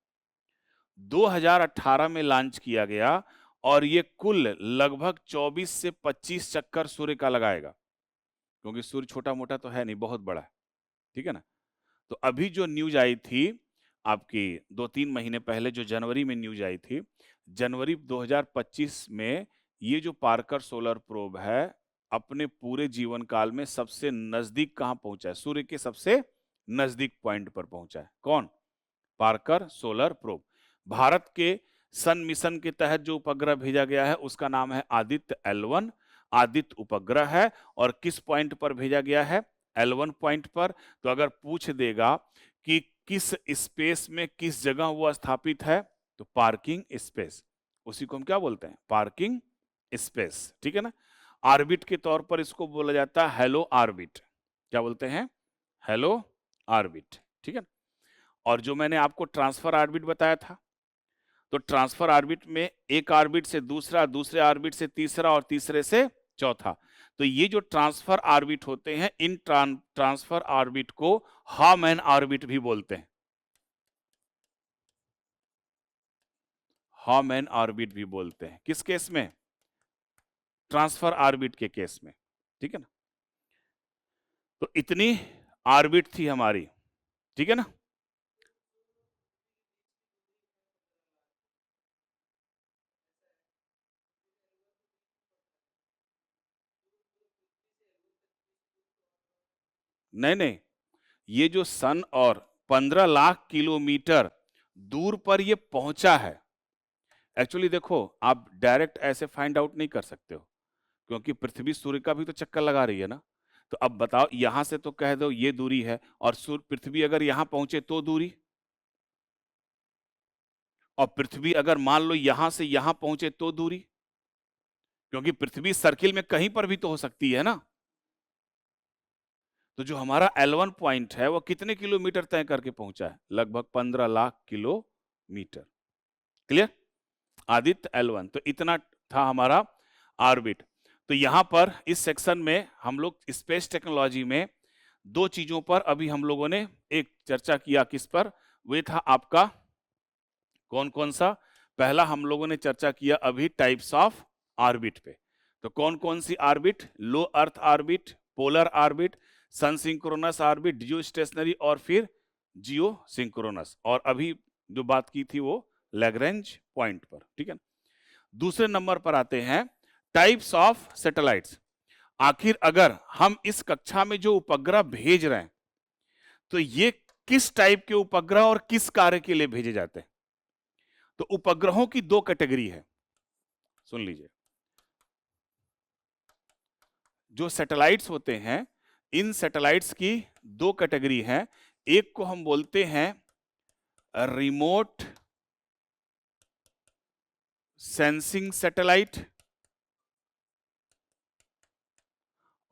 2018 में लॉन्च किया गया और ये कुल लगभग 24 से 25 चक्कर सूर्य का लगाएगा, क्योंकि सूर्य छोटा मोटा तो है नहीं, बहुत बड़ा है, ठीक है ना। तो अभी जो न्यूज आई थी आपकी 2-3 महीने पहले, जो जनवरी में न्यूज आई थी, जनवरी 2025 में ये जो पार्कर सोलर प्रोब है अपने पूरे जीवन काल में सबसे नजदीक कहां पहुंचा है? सूर्य के सबसे नजदीक पॉइंट पर पहुंचा है। कौन? Parker solar probe. भारत के सन मिशन के तहत जो उपग्रह भेजा गया है उसका नाम है आदित्य L1। आदित्य उपग्रह है और किस पॉइंट पर भेजा गया है? L1 पॉइंट पर। तो अगर पूछ देगा कि किस स्पेस में, किस जगह वो स्थापित है, तो पार्किंग स्पेस, उसी को हम क्या बोलते हैं? पार्किंग स्पेस, ठीक है ना। ऑर्बिट के तौर पर इसको बोला जाता है हेलो ऑर्बिट। क्या बोलते हैं? हेलो ऑर्बिट, ठीक है। और जो मैंने आपको ट्रांसफर ऑर्बिट बताया था, तो ट्रांसफर ऑर्बिट में एक ऑर्बिट से दूसरा, दूसरे ऑर्बिट से तीसरा और तीसरे से चौथा। तो ये जो ट्रांसफर ऑर्बिट होते हैं, इन ट्रांसफर ऑर्बिट को हामैन ऑर्बिट भी बोलते हैं। हामैन ऑर्बिट भी बोलते हैं। किस केस में? ट्रांसफर ऑर्बिट के केस में, ठीक है ना। तो इतनी ऑर्बिट थी हमारी, ठीक है ना। नहीं नहीं, ये जो सन और 15 लाख किलोमीटर दूर पर ये पहुंचा है। एक्चुअली देखो, आप डायरेक्ट ऐसे फाइंड आउट नहीं कर सकते हो, क्योंकि पृथ्वी सूर्य का भी तो चक्कर लगा रही है ना। तो अब बताओ, यहां से तो कह दो ये दूरी है, और सूर्य पृथ्वी अगर यहां पहुंचे तो दूरी, और पृथ्वी अगर मान लो यहां से यहां पहुंचे तो दूरी, क्योंकि पृथ्वी सर्किल में कहीं पर भी तो हो सकती है ना। तो जो हमारा L1 पॉइंट है वो कितने किलोमीटर तय करके पहुंचा है? लगभग 15 lakh kilometre. Clear? Aditya L1, तो इतना था हमारा ऑर्बिट। तो यहां पर इस सेक्शन में हम लोग स्पेस टेक्नोलॉजी में दो चीजों पर अभी हम लोगों ने एक चर्चा किया। किस पर? वे था आपका कौन कौन सा? पहला हम लोगों ने चर्चा किया अभी टाइप्स ऑफ ऑर्बिट पे। तो कौन कौन सी orbit? Low earth orbit, polar orbit, सन सिंक्रोनस ऑर्बिट, जियो स्टेशनरी, और फिर जियो सिंक्रोनस। और अभी जो बात की थी वो लैग्रेंज पॉइंट पर। ठीक है। दूसरे नंबर पर आते हैं टाइप्स ऑफ सैटेलाइट्स। आखिर अगर हम इस कक्षा में जो उपग्रह भेज रहे हैं तो ये किस टाइप के उपग्रह और किस कार्य के लिए भेजे जाते हैं? तो उपग्रहों की दो कैटेगरी है, सुन लीजिए। जो सैटेलाइट्स होते हैं, इन सैटेलाइट्स की दो कैटेगरी है। एक को हम बोलते हैं रिमोट सेंसिंग सैटेलाइट,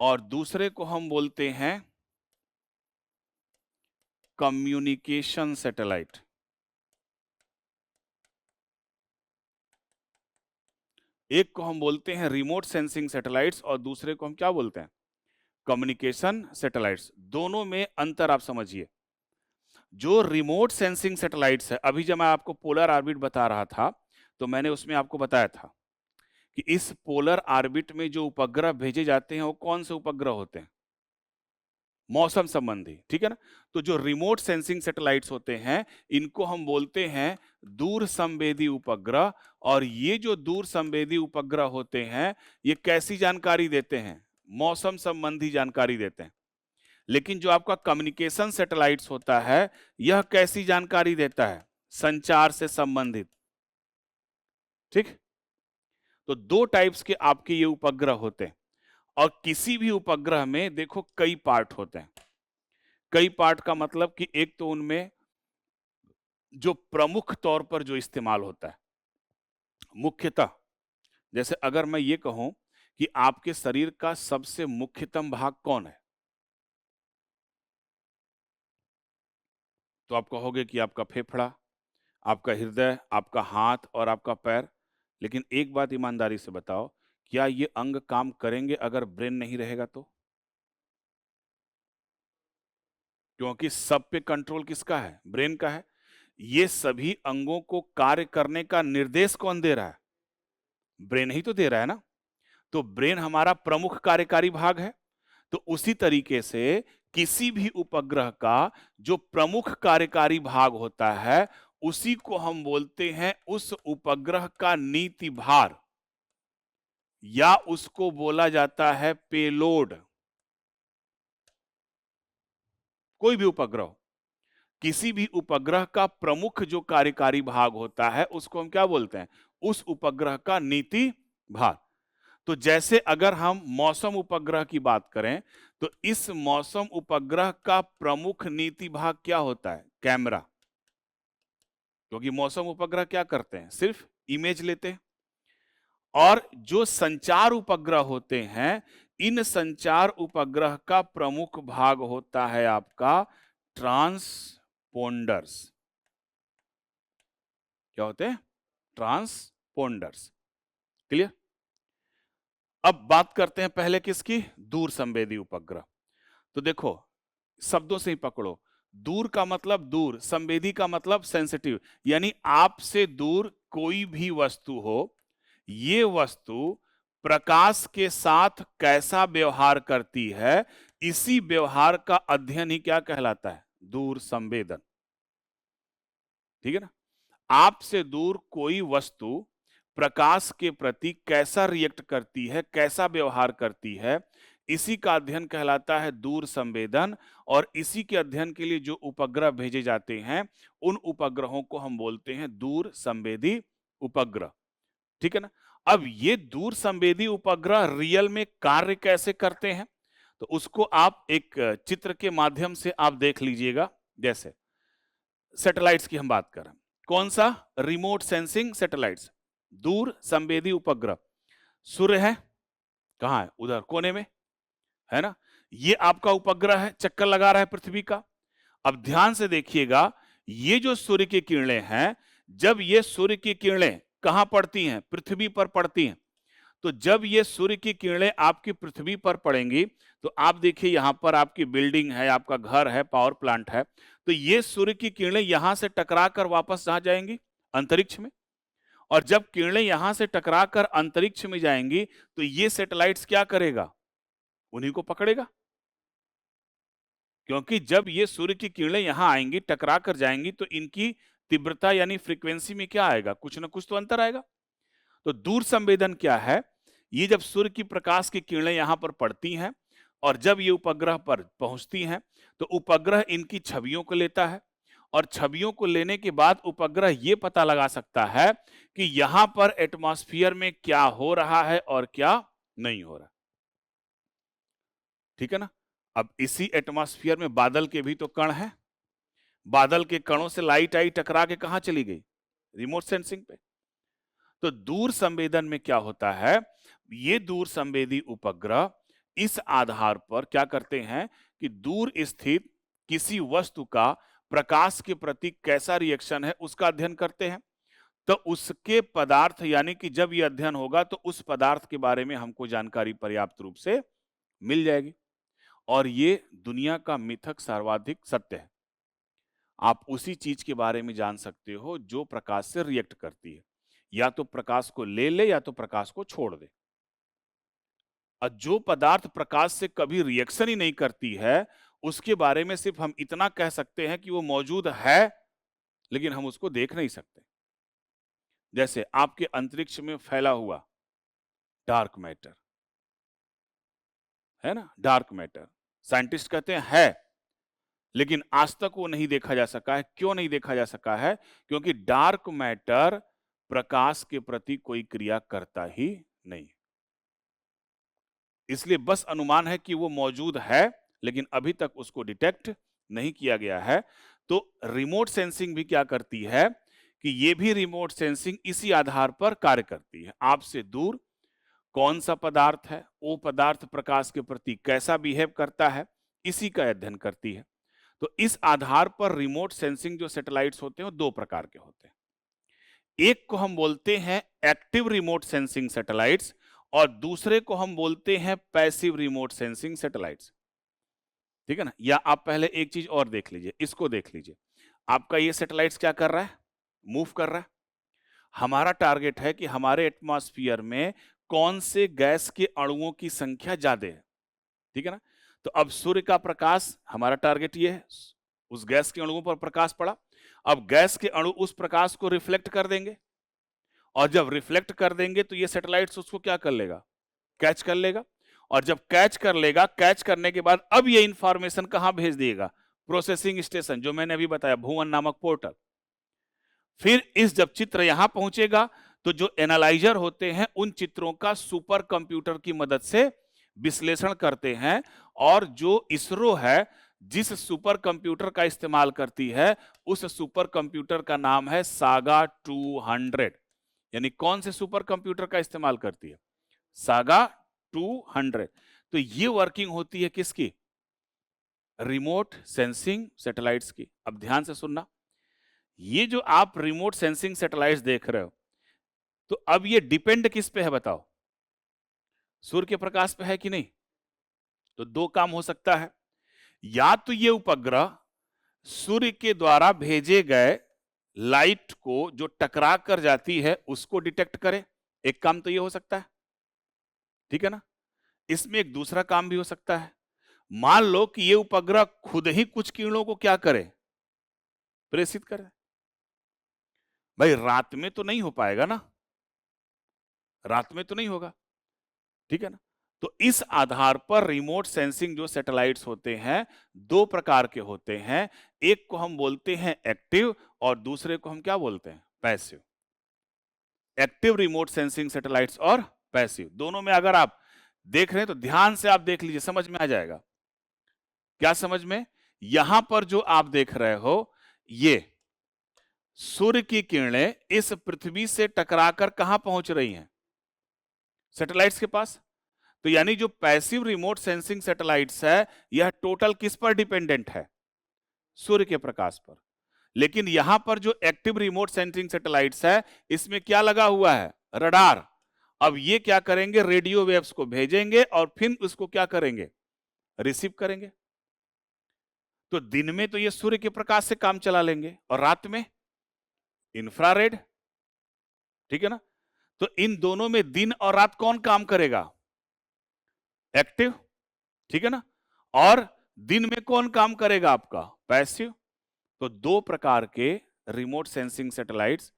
और दूसरे को हम बोलते हैं कम्युनिकेशन सैटेलाइट। एक को हम बोलते हैं रिमोट सेंसिंग सैटेलाइट्स और दूसरे को हम क्या बोलते हैं? Communication satellites. दोनों में अंतर आप समझिए। जो रिमोट सेंसिंग सैटेलाइट्स है, अभी जब मैं आपको पोलर ऑर्बिट बता रहा था तो मैंने उसमें आपको बताया था कि इस पोलर ऑर्बिट में जो उपग्रह भेजे जाते हैं वो कौन से उपग्रह होते हैं? मौसम संबंधी। ठीक है ना। तो जो रिमोट सेंसिंग सैटेलाइट्स होते हैं इनको हम बोलते हैं दूर संवेदी उपग्रह। और ये जो दूर संवेदी उपग्रह होते हैं ये कैसी जानकारी देते हैं? मौसम संबंधी जानकारी देते हैं। लेकिन जो आपका कम्युनिकेशन सैटेलाइट्स होता है यह कैसी जानकारी देता है? संचार से संबंधित। ठीक। तो दो टाइप्स के आपके ये उपग्रह होते हैं। और किसी भी उपग्रह में देखो कई पार्ट होते हैं। कई पार्ट का मतलब कि एक तो उनमें जो प्रमुख तौर पर जो इस्तेमाल होता है, मुख्यतः, जैसे अगर मैं ये कहूं कि आपके शरीर का सबसे मुख्यतम भाग कौन है, तो आप कहोगे कि आपका फेफड़ा, आपका हृदय, आपका हाथ और आपका पैर। लेकिन एक बात ईमानदारी से बताओ, क्या ये अंग काम करेंगे अगर ब्रेन नहीं रहेगा तो? क्योंकि सब पे कंट्रोल किसका है? ब्रेन का है। ये सभी अंगों को कार्य करने का निर्देश कौन दे रहा है? ब्रेन ही तो दे रहा है ना। तो ब्रेन हमारा प्रमुख कार्यकारी भाग है। तो उसी तरीके से किसी भी उपग्रह का जो प्रमुख कार्यकारी भाग होता है उसी को हम बोलते हैं उस उपग्रह का नीति भार, या उसको बोला जाता है पेलोड। कोई भी उपग्रह, किसी भी उपग्रह का प्रमुख जो कार्यकारी भाग होता है उसको हम क्या बोलते हैं? उस उपग्रह का नीति भार। तो जैसे अगर हम मौसम उपग्रह की बात करें तो इस मौसम उपग्रह का प्रमुख नीति भाग क्या होता है? कैमरा। क्योंकि मौसम उपग्रह क्या करते हैं? सिर्फ इमेज लेते हैं। और जो संचार उपग्रह होते हैं, इन संचार उपग्रह का प्रमुख भाग होता है आपका ट्रांसपोंडर्स। क्या होते हैं? ट्रांसपोंडर्स। क्लियर? अब बात करते हैं पहले किसकी? दूर संवेदी उपग्रह। तो देखो, शब्दों से ही पकड़ो। दूर का मतलब दूर, संवेदी का मतलब सेंसिटिव, यानी आपसे दूर कोई भी वस्तु हो, ये वस्तु प्रकाश के साथ कैसा व्यवहार करती है, इसी व्यवहार का अध्ययन ही क्या कहलाता है? दूर संवेदन। ठीक है ना। आपसे दूर कोई वस्तु प्रकाश के प्रति कैसा रिएक्ट करती है, कैसा व्यवहार करती है, इसी का अध्ययन कहलाता है दूर संवेदन। और इसी के अध्ययन के लिए जो उपग्रह भेजे जाते हैं, उन उपग्रहों को हम बोलते हैं दूर संवेदी उपग्रह। ठीक है ना। अब ये दूर संवेदी उपग्रह रियल में कार्य कैसे करते हैं, तो उसको आप एक चित्र के माध्यम से आप देख लीजिएगा। जैसे सैटेलाइट्स की हम बात कर रहे हैं, कौन सा? रिमोट सेंसिंग सैटेलाइट्स, दूर संवेदी उपग्रह। सूर्य है, कहां है? उधर कोने में, है ना। ये आपका उपग्रह है, चक्कर लगा रहा है पृथ्वी का। अब ध्यान से देखिएगा, ये जो सूर्य की किरणें हैं, जब ये सूर्य की किरणें कहां पड़ती हैं? पृथ्वी पर पड़ती हैं। तो जब ये सूर्य की किरणें आपकी पृथ्वी पर पड़ेंगी, तो आप देखिए यहां पर आपकी बिल्डिंग है, आपका घर है, पावर प्लांट है, तो ये सूर्य की किरणें यहां से टकरा कर वापस जहां जाएंगी? अंतरिक्ष में। और जब किरणें यहां से टकरा कर अंतरिक्ष में जाएंगी, तो ये सैटेलाइट्स क्या करेगा? उन्हीं को पकड़ेगा। क्योंकि जब ये सूर्य की किरणें यहां आएंगी, टकरा कर जाएंगी, तो इनकी तीव्रता यानी फ्रीक्वेंसी में क्या आएगा? कुछ ना कुछ तो अंतर आएगा। तो दूर संवेदन क्या है? ये जब सूर्य की प्रकाश की किरणें यहां पर पड़ती हैं और जब ये उपग्रह पर पहुंचती हैं, तो उपग्रह इनकी छवियों को लेता है। और छवियों को लेने के बाद उपग्रह ये पता लगा सकता है कि यहां पर एटमॉस्फेयर में क्या हो रहा है और क्या नहीं हो रहा। ठीक है ना। अब इसी एटमॉस्फेयर में बादल के भी तो कण हैं। बादल के कणों से लाइट आई, टकरा के कहां चली गई? रिमोट सेंसिंग पे। तो दूर संवेदन में क्या होता है? ये दूर संवेदी उपग्रह इस आधार पर क्या करते हैं कि दूर स्थित किसी वस्तु का प्रकाश के प्रति कैसा रिएक्शन है, उसका अध्ययन करते हैं। तो उसके पदार्थ यानी कि जब यह अध्ययन होगा, तो उस पदार्थ के बारे में हमको जानकारी पर्याप्त रूप से मिल जाएगी। और ये दुनिया का मिथक सर्वाधिक सत्य है। आप उसी चीज के बारे में जान सकते हो जो प्रकाश से रिएक्ट करती है। या तो प्रकाश को ले ले या तो प्रकाश को छोड़ दे। और जो पदार्थ प्रकाश से कभी रिएक्शन ही नहीं करती है, उसके बारे में सिर्फ हम इतना कह सकते हैं कि वो मौजूद है, लेकिन हम उसको देख नहीं सकते। जैसे आपके अंतरिक्ष में फैला हुआ डार्क मैटर, है ना। डार्क मैटर साइंटिस्ट कहते हैं है, लेकिन आज तक वो नहीं देखा जा सका है। क्यों नहीं देखा जा सका है? क्योंकि डार्क मैटर प्रकाश के प्रति कोई क्रिया करता ही नहीं। इसलिए बस अनुमान है कि वो मौजूद है, लेकिन अभी तक उसको डिटेक्ट नहीं किया गया है। तो रिमोट सेंसिंग भी क्या करती है कि ये भी रिमोट सेंसिंग इसी आधार पर कार्य करती है। आपसे दूर कौन सा पदार्थ है, वो पदार्थ प्रकाश के प्रति कैसा बिहेव करता है, इसी का अध्ययन करती है। तो इस आधार पर रिमोट सेंसिंग जो सैटेलाइट्स होते हैं वो दो प्रकार के होते हैं। एक को हम बोलते हैं एक्टिव रिमोट सेंसिंग सैटेलाइट्स और दूसरे को हम बोलते हैं पैसिव रिमोट सेंसिंग सैटेलाइट्स। ठीक है ना। या आप पहले एक चीज और देख लीजिए, इसको देख लीजिए। आपका ये सैटेलाइट्स क्या कर रहा है? मूव कर रहा है। हमारा टारगेट है कि हमारे एटमॉस्फेयर में कौन से गैस के अणुओं की संख्या ज्यादा है। ठीक है ना। तो अब सूर्य का प्रकाश, हमारा टारगेट ये है, उस गैस के अणुओं पर प्रकाश पड़ा। अब गैस के अणु उस प्रकाश को रिफ्लेक्ट कर देंगे, और जब रिफ्लेक्ट कर देंगे तो ये सैटेलाइट्स उसको क्या कर लेगा? कैच कर लेगा। और जब कैच कर लेगा, कैच करने के बाद अब ये इंफॉर्मेशन कहां भेज दिएगा? प्रोसेसिंग स्टेशन, जो मैंने अभी बताया, भुवन नामक पोर्टल। फिर इस जब चित्र यहां पहुंचेगा, तो जो एनालाइजर होते हैं उन चित्रों का सुपर कंप्यूटर की मदद से विश्लेषण करते हैं। और जो इसरो है जिस सुपर कंप्यूटर का इस्तेमाल करती है, उस सुपर कंप्यूटर का नाम है सागा 200। यानी कौन से सुपर कंप्यूटर का इस्तेमाल करती है? सागा 200। तो ये वर्किंग होती है किसकी? रिमोट सेंसिंग सैटेलाइट्स की। अब ध्यान से सुनना, ये जो आप रिमोट सेंसिंग सैटेलाइट्स देख रहे हो, तो अब ये डिपेंड किस पे है बताओ? सूर्य के प्रकाश पे है कि नहीं? तो दो काम हो सकता है। या तो ये उपग्रह सूर्य के द्वारा भेजे गए लाइट को जो टकरा कर जाती है उसको डिटेक्ट करे, एक काम तो ये हो सकता है। ठीक है ना। इसमें एक दूसरा काम भी हो सकता है, मान लो कि ये उपग्रह खुद ही कुछ किरणों को क्या करे, प्रेषित करे। भाई रात में तो नहीं हो पाएगा ना, रात में तो नहीं होगा, ठीक है ना। तो इस आधार पर रिमोट सेंसिंग जो सैटेलाइट्स होते हैं दो प्रकार के होते हैं, एक को हम बोलते हैं एक्टिव और दूसरे को हम क्या बोलते हैं, passive. Active remote sensing satellites और पैसिव, दोनों में अगर आप देख रहे हैं तो ध्यान से आप देख लीजिए, समझ में आ जाएगा। क्या समझ में, यहां पर जो आप देख रहे हो ये सूर्य की किरणें इस पृथ्वी से टकराकर कहां पहुंच रही हैं, सैटेलाइट्स के पास। तो यानी जो पैसिव रिमोट सेंसिंग सैटेलाइट्स है यह टोटल किस पर डिपेंडेंट है, सूर्य के प्रकाश पर। लेकिन यहां पर जो एक्टिव रिमोट सेंसिंग सैटेलाइट्स है इसमें क्या लगा हुआ है, रडार। अब ये क्या करेंगे, रेडियो वेव्स को भेजेंगे और फिर उसको क्या करेंगे, रिसीव करेंगे। तो दिन में तो ये सूर्य के प्रकाश से काम चला लेंगे और रात में इंफ्रारेड, ठीक है ना। तो इन दोनों में दिन और रात कौन काम करेगा, एक्टिव, ठीक है ना। और दिन में कौन काम करेगा आपका, पैसिव। तो दो प्रकार के रिमोट सेंसिंग सैटेलाइट्स,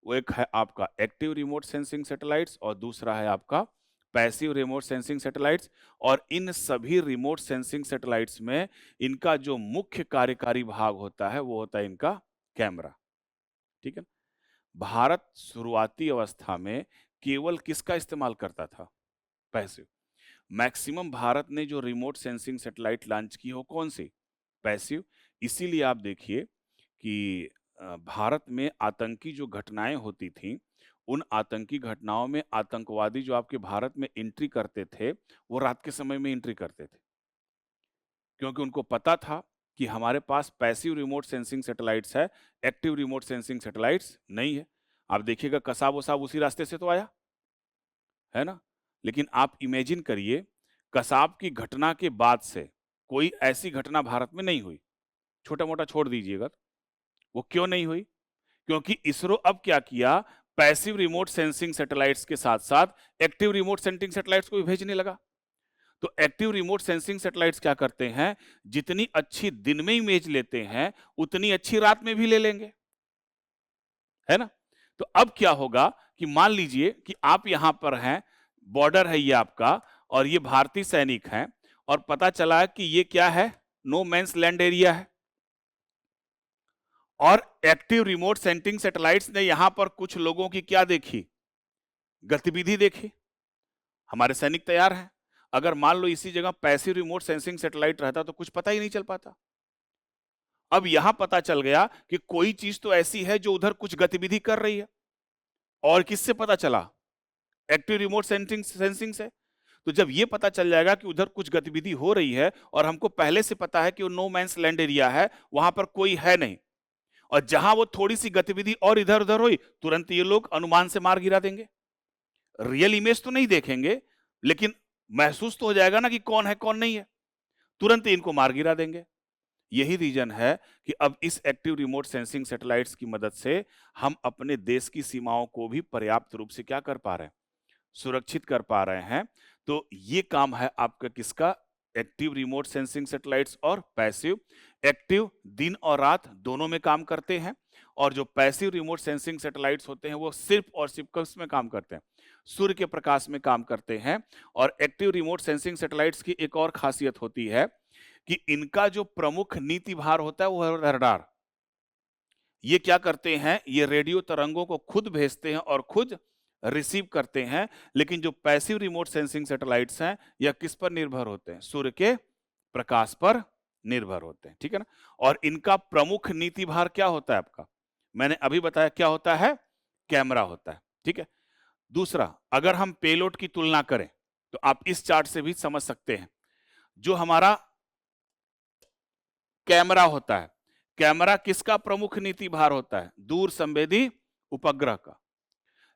वो एक है आपका एक्टिव रिमोट सेंसिंग सैटेलाइट्स और दूसरा है आपका पैसिव रिमोट सेंसिंग सैटेलाइट्स। और इन सभी रिमोट सेंसिंग सैटेलाइट्स में इनका जो मुख्य कार्यकारी भाग होता है वो होता है इनका कैमरा, ठीक है। भारत शुरुआती अवस्था में केवल किसका इस्तेमाल करता था, पैसिव। मैक्सिमम भारत ने जो रिमोट सेंसिंग सैटेलाइट लॉन्च की हो कौन सी, पैसिव। इसीलिए आप देखिए कि भारत में आतंकी जो घटनाएं होती थीं, उन आतंकी घटनाओं में आतंकवादी जो आपके भारत में एंट्री करते थे वो रात के समय में एंट्री करते थे, क्योंकि उनको पता था कि हमारे पास पैसिव रिमोट सेंसिंग सैटेलाइट्स है, एक्टिव रिमोट सेंसिंग सैटेलाइट्स नहीं है। आप देखिएगा कसाब वसाब उसी रास्ते से तो आया है ना। लेकिन आप इमेजिन करिए कसाब की घटना के बाद से कोई ऐसी घटना भारत में नहीं हुई, छोटा मोटा छोड़ दीजिएगा, वो क्यों नहीं हुई, क्योंकि इसरो अब क्या किया, पैसिव रिमोट सेंसिंग सैटेलाइट्स के साथ साथ एक्टिव रिमोट सेंसिंग सैटेलाइट्स को भी भेजने लगा। तो एक्टिव रिमोट सेंसिंग सैटेलाइट्स क्या करते हैं, जितनी अच्छी दिन में इमेज लेते हैं उतनी अच्छी रात में भी ले लेंगे, है ना। तो अब क्या होगा कि मान लीजिए कि आप यहां पर हैं, बॉर्डर है ये आपका और ये भारतीय सैनिक हैं और पता चला कि ये क्या है, नो मैंस लैंड एरिया है। और एक्टिव रिमोट सेंसिंग सैटेलाइट्स ने यहां पर कुछ लोगों की क्या देखी, गतिविधि देखी। हमारे सैनिक तैयार हैं, अगर मान लो इसी जगह पैसिव रिमोट सेंसिंग सैटेलाइट रहता तो कुछ पता ही नहीं चल पाता। अब यहां पता चल गया कि कोई चीज तो ऐसी है जो उधर कुछ गतिविधि कर रही है। और किससे पता चला, एक्टिव रिमोट सेंसिंग से। तो जब ये पता चल जाएगा कि उधर कुछ गतिविधि हो रही है और हमको पहले से पता है कि वो नो मैंस लैंड एरिया है, वहां पर कोई है नहीं, और जहां वो थोड़ी सी गतिविधि और इधर उधर हुई तुरंत ये लोग अनुमान से मार गिरा देंगे। रियल इमेज तो नहीं देखेंगे लेकिन महसूस तो हो जाएगा ना कि कौन है कौन नहीं है, तुरंत ही इनको मार गिरा देंगे। यही रीजन है कि अब इस एक्टिव रिमोट सेंसिंग सैटेलाइट्स की मदद से हम अपने देश की सीमाओं को भी पर्याप्त रूप से क्या कर पा रहे हैं, सुरक्षित कर पा रहे हैं। तो ये काम है आपका किसका, एक्टिव रिमोट सेंसिंग सैटेलाइट्स और पैसिव। एक्टिव दिन और रात दोनों में काम करते हैं और जो पैसिव रिमोट सेंसिंग सैटेलाइट्स होते हैं वो सिर्फ और सिर्फ किस में काम करते हैं, सूर्य के प्रकाश में काम करते हैं। और एक्टिव रिमोट सेंसिंग सैटेलाइट्स की एक और खासियत होती है कि इनका जो प्रमुख नीति भार होता है वो है रडार। ये क्या करते हैं, ये रेडियो तरंगों को खुद भेजते हैं और खुद रिसीव करते हैं। लेकिन जो पैसिव रिमोट सेंसिंग सैटेलाइट्स हैं यह किस पर निर्भर होते हैं, सूर्य के प्रकाश पर निर्भर होते हैं, ठीक है ना। और इनका प्रमुख नीति भार क्या होता है आपका, मैंने अभी बताया क्या होता है, कैमरा होता है, ठीक है। दूसरा, अगर हम पेलोड की तुलना करें तो आप इस चार्ट से भी समझ सकते हैं, जो हमारा कैमरा होता है, कैमरा किसका प्रमुख नीति भार होता है, दूर संवेदी उपग्रह का।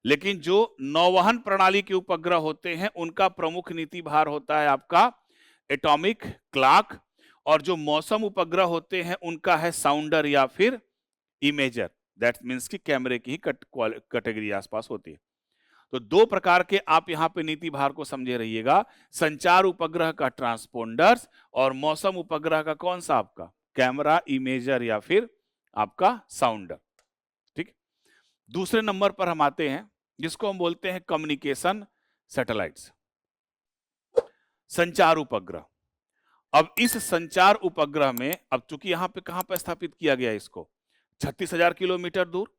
लेकिन जो नौवहन प्रणाली के उपग्रह होते हैं उनका प्रमुख नीति भार होता है आपका एटॉमिक क्लॉक। और जो मौसम उपग्रह होते हैं उनका है साउंडर या फिर इमेजर, दैट मीन्स कि कैमरे की ही कैटेगरी आसपास होती है। तो दो प्रकार के आप यहां पे नीति भार को समझे रहिएगा, संचार उपग्रह का ट्रांसपोंडर्स और मौसम उपग्रह का कौन सा आपका कैमरा इमेजर या फिर आपका साउंडर। ठीक, दूसरे नंबर पर हम आते हैं जिसको हम बोलते हैं कम्युनिकेशन सैटेलाइट्स, संचार उपग्रह। अब इस संचार उपग्रह में अब चूंकि यहां पे कहां पर स्थापित किया गया इसको 36,000 किलोमीटर दूर,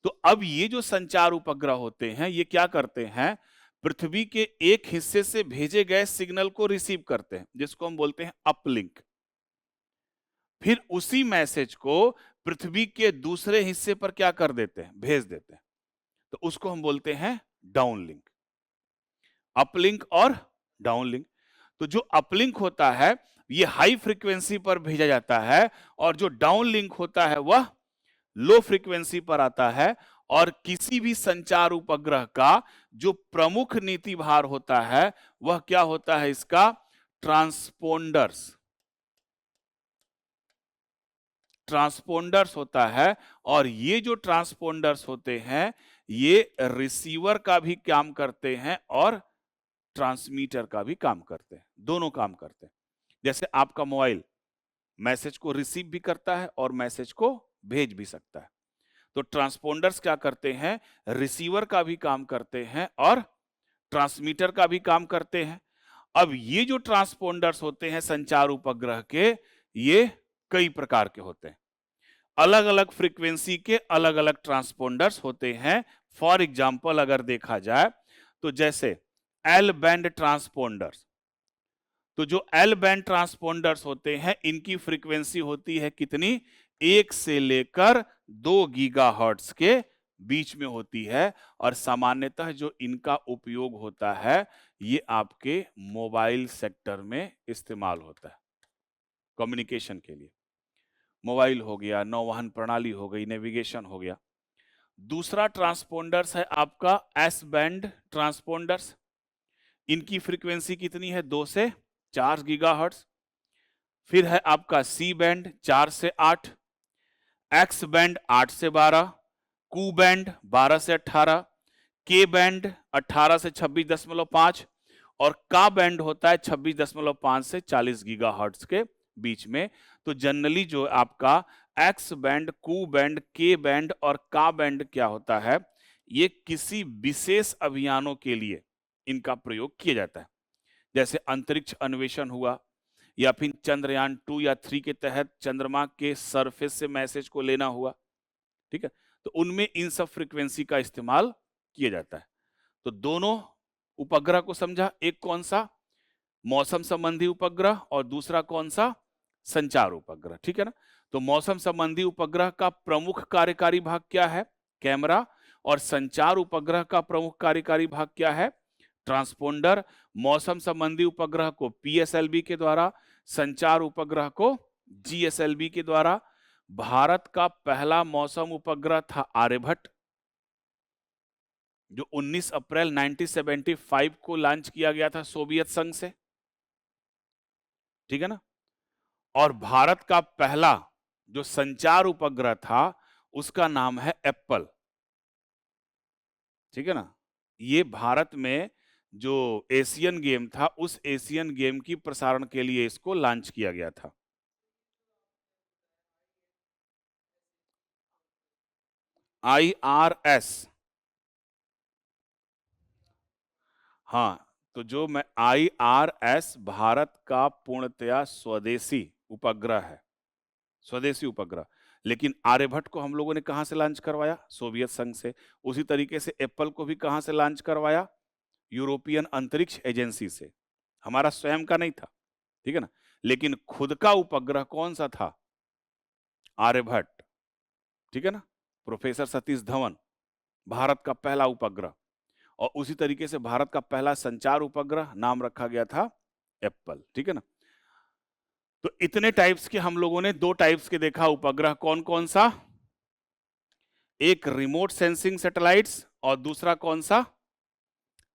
तो अब ये जो संचार उपग्रह होते हैं ये क्या करते हैं, पृथ्वी के एक हिस्से से भेजे गए सिग्नल को रिसीव करते हैं जिसको हम बोलते हैं अपलिंक, फिर उसी मैसेज को पृथ्वी के दूसरे हिस्से पर क्या कर देते हैं, भेज देते हैं, तो उसको हम बोलते हैं डाउनलिंक। अपलिंक और डाउनलिंक। तो जो अपलिंक होता है ये हाई फ्रीक्वेंसी पर भेजा जाता है और जो डाउनलिंक होता है वह लो फ्रीक्वेंसी पर आता है, और किसी भी संचार उपग्रह का जो प्रमुख नीति भार होता है वह क्या होता है, इसका ट्रांसपोंडर्स, ट्रांसपोंडर्स होता है। और ये जो ट्रांसपोंडर्स होते हैं ये रिसीवर का भी काम करते हैं और ट्रांसमीटर का भी काम करते हैं, दोनों काम करते हैं। जैसे आपका मोबाइल मैसेज को रिसीव भी करता है और मैसेज को भेज भी सकता है, तो ट्रांसपोंडर्स क्या करते हैं, रिसीवर का भी काम करते हैं और ट्रांसमीटर का भी काम करते हैं। अब ये जो ट्रांसपोंडर्स होते हैं संचार उपग्रह के, ये कई प्रकार के होते हैं, अलग अलग फ्रीक्वेंसी के अलग अलग ट्रांसपोंडर्स होते हैं। फॉर एग्जाम्पल अगर देखा जाए तो जैसे एल बैंड ट्रांसपोंडर्स, तो जो एल बैंड ट्रांसपोंडर्स होते हैं इनकी फ्रीक्वेंसी होती है कितनी, 1 से लेकर 2 गीगाहर्ट्ज के बीच में होती है, और सामान्यतः जो इनका उपयोग होता है ये आपके मोबाइल सेक्टर में इस्तेमाल होता है कम्युनिकेशन के लिए। मोबाइल हो गया, नौवहन प्रणाली हो गई, नेविगेशन हो गया। दूसरा ट्रांसपोंडर्स है आपका एस बैंड ट्रांसपोंडर्स, इनकी फ्रीक्वेंसी कितनी है, 2 से 4 गीगाहर्ट्ज। फिर है आपका सी बैंड 4 से 8, एक्स बैंड 8 से 12, कू बैंड 12 से 18, के बैंड 18 से 26.5 और का बैंड होता है 26.5 से 40 गीगाहर्ट्ज के बीच में। तो जनरली जो आपका एक्स बैंड, कू बैंड, के बैंड और का बैंड क्या होता है, ये किसी विशेष अभियानों के लिए इनका प्रयोग किया जाता है, जैसे अंतरिक्ष अन्वेषण हुआ या फिर चंद्रयान 2 या 3 के तहत चंद्रमा के सरफेस से मैसेज को लेना हुआ। ठीक है, तो उनमें इन सब फ्रीक्वेंसी का इस्तेमाल किया जाता है। तो दोनों उपग्रह को समझा, एक कौन सा मौसम संबंधी उपग्रह और दूसरा कौन सा संचार उपग्रह। ठीक है ना, तो मौसम संबंधी उपग्रह का प्रमुख कार्यकारी भाग क्या है, कैमरा, और संचार उपग्रह का प्रमुख कार्यकारी भाग क्या है, ट्रांसपोंडर। मौसम संबंधी उपग्रह को पीएसएलवी के द्वारा, संचार उपग्रह को जीएसएलवी के द्वारा। भारत का पहला मौसम उपग्रह था आर्यभट्ट, जो 19 अप्रैल 1975 को लॉन्च किया गया था सोवियत संघ से। ठीक है ना, और भारत का पहला जो संचार उपग्रह था उसका नाम है एप्पल। ठीक है ना, ये भारत में जो एशियन गेम था उस एशियन गेम की प्रसारण के लिए इसको लॉन्च किया गया था। IRS, हाँ, तो जो मैं IRS भारत का पूर्णतया स्वदेशी उपग्रह है, स्वदेशी उपग्रह। लेकिन आर्यभट्ट को हम लोगों ने कहां से लॉन्च करवाया, सोवियत संघ से। उसी तरीके से एप्पल को भी कहां से लॉन्च करवाया, यूरोपियन अंतरिक्ष एजेंसी से, हमारा स्वयं का नहीं था। ठीक है ना, लेकिन खुद का उपग्रह कौन सा था, आर्यभट्ट। ठीक है ना, प्रोफेसर सतीश धवन, भारत का पहला उपग्रह। और उसी तरीके से भारत का पहला संचार उपग्रह नाम रखा गया था एप्पल। ठीक है ना, तो इतने टाइप्स के हम लोगों ने, 2 टाइप्स के देखा उपग्रह, कौन कौन सा, एक रिमोट सेंसिंग सैटेलाइट्स और दूसरा कौन सा,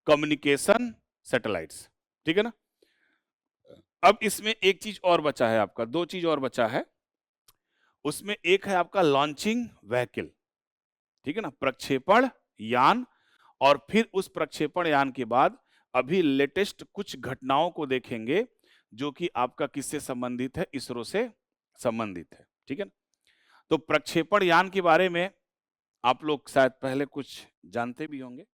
कम्युनिकेशन सैटेलाइट्स। ठीक है ना, अब इसमें एक चीज और बचा है आपका, 2 चीज और बचा है। उसमें एक है आपका लॉन्चिंग व्हीकल, ठीक है ना, प्रक्षेपण यान, और फिर उस प्रक्षेपण यान के बाद अभी लेटेस्ट कुछ घटनाओं को देखेंगे जो कि आपका किससे संबंधित है, इसरो से संबंधित है। ठीक है ना? तो प्रक्षेपण यान के बारे में आप लोग शायद पहले कुछ जानते भी होंगे।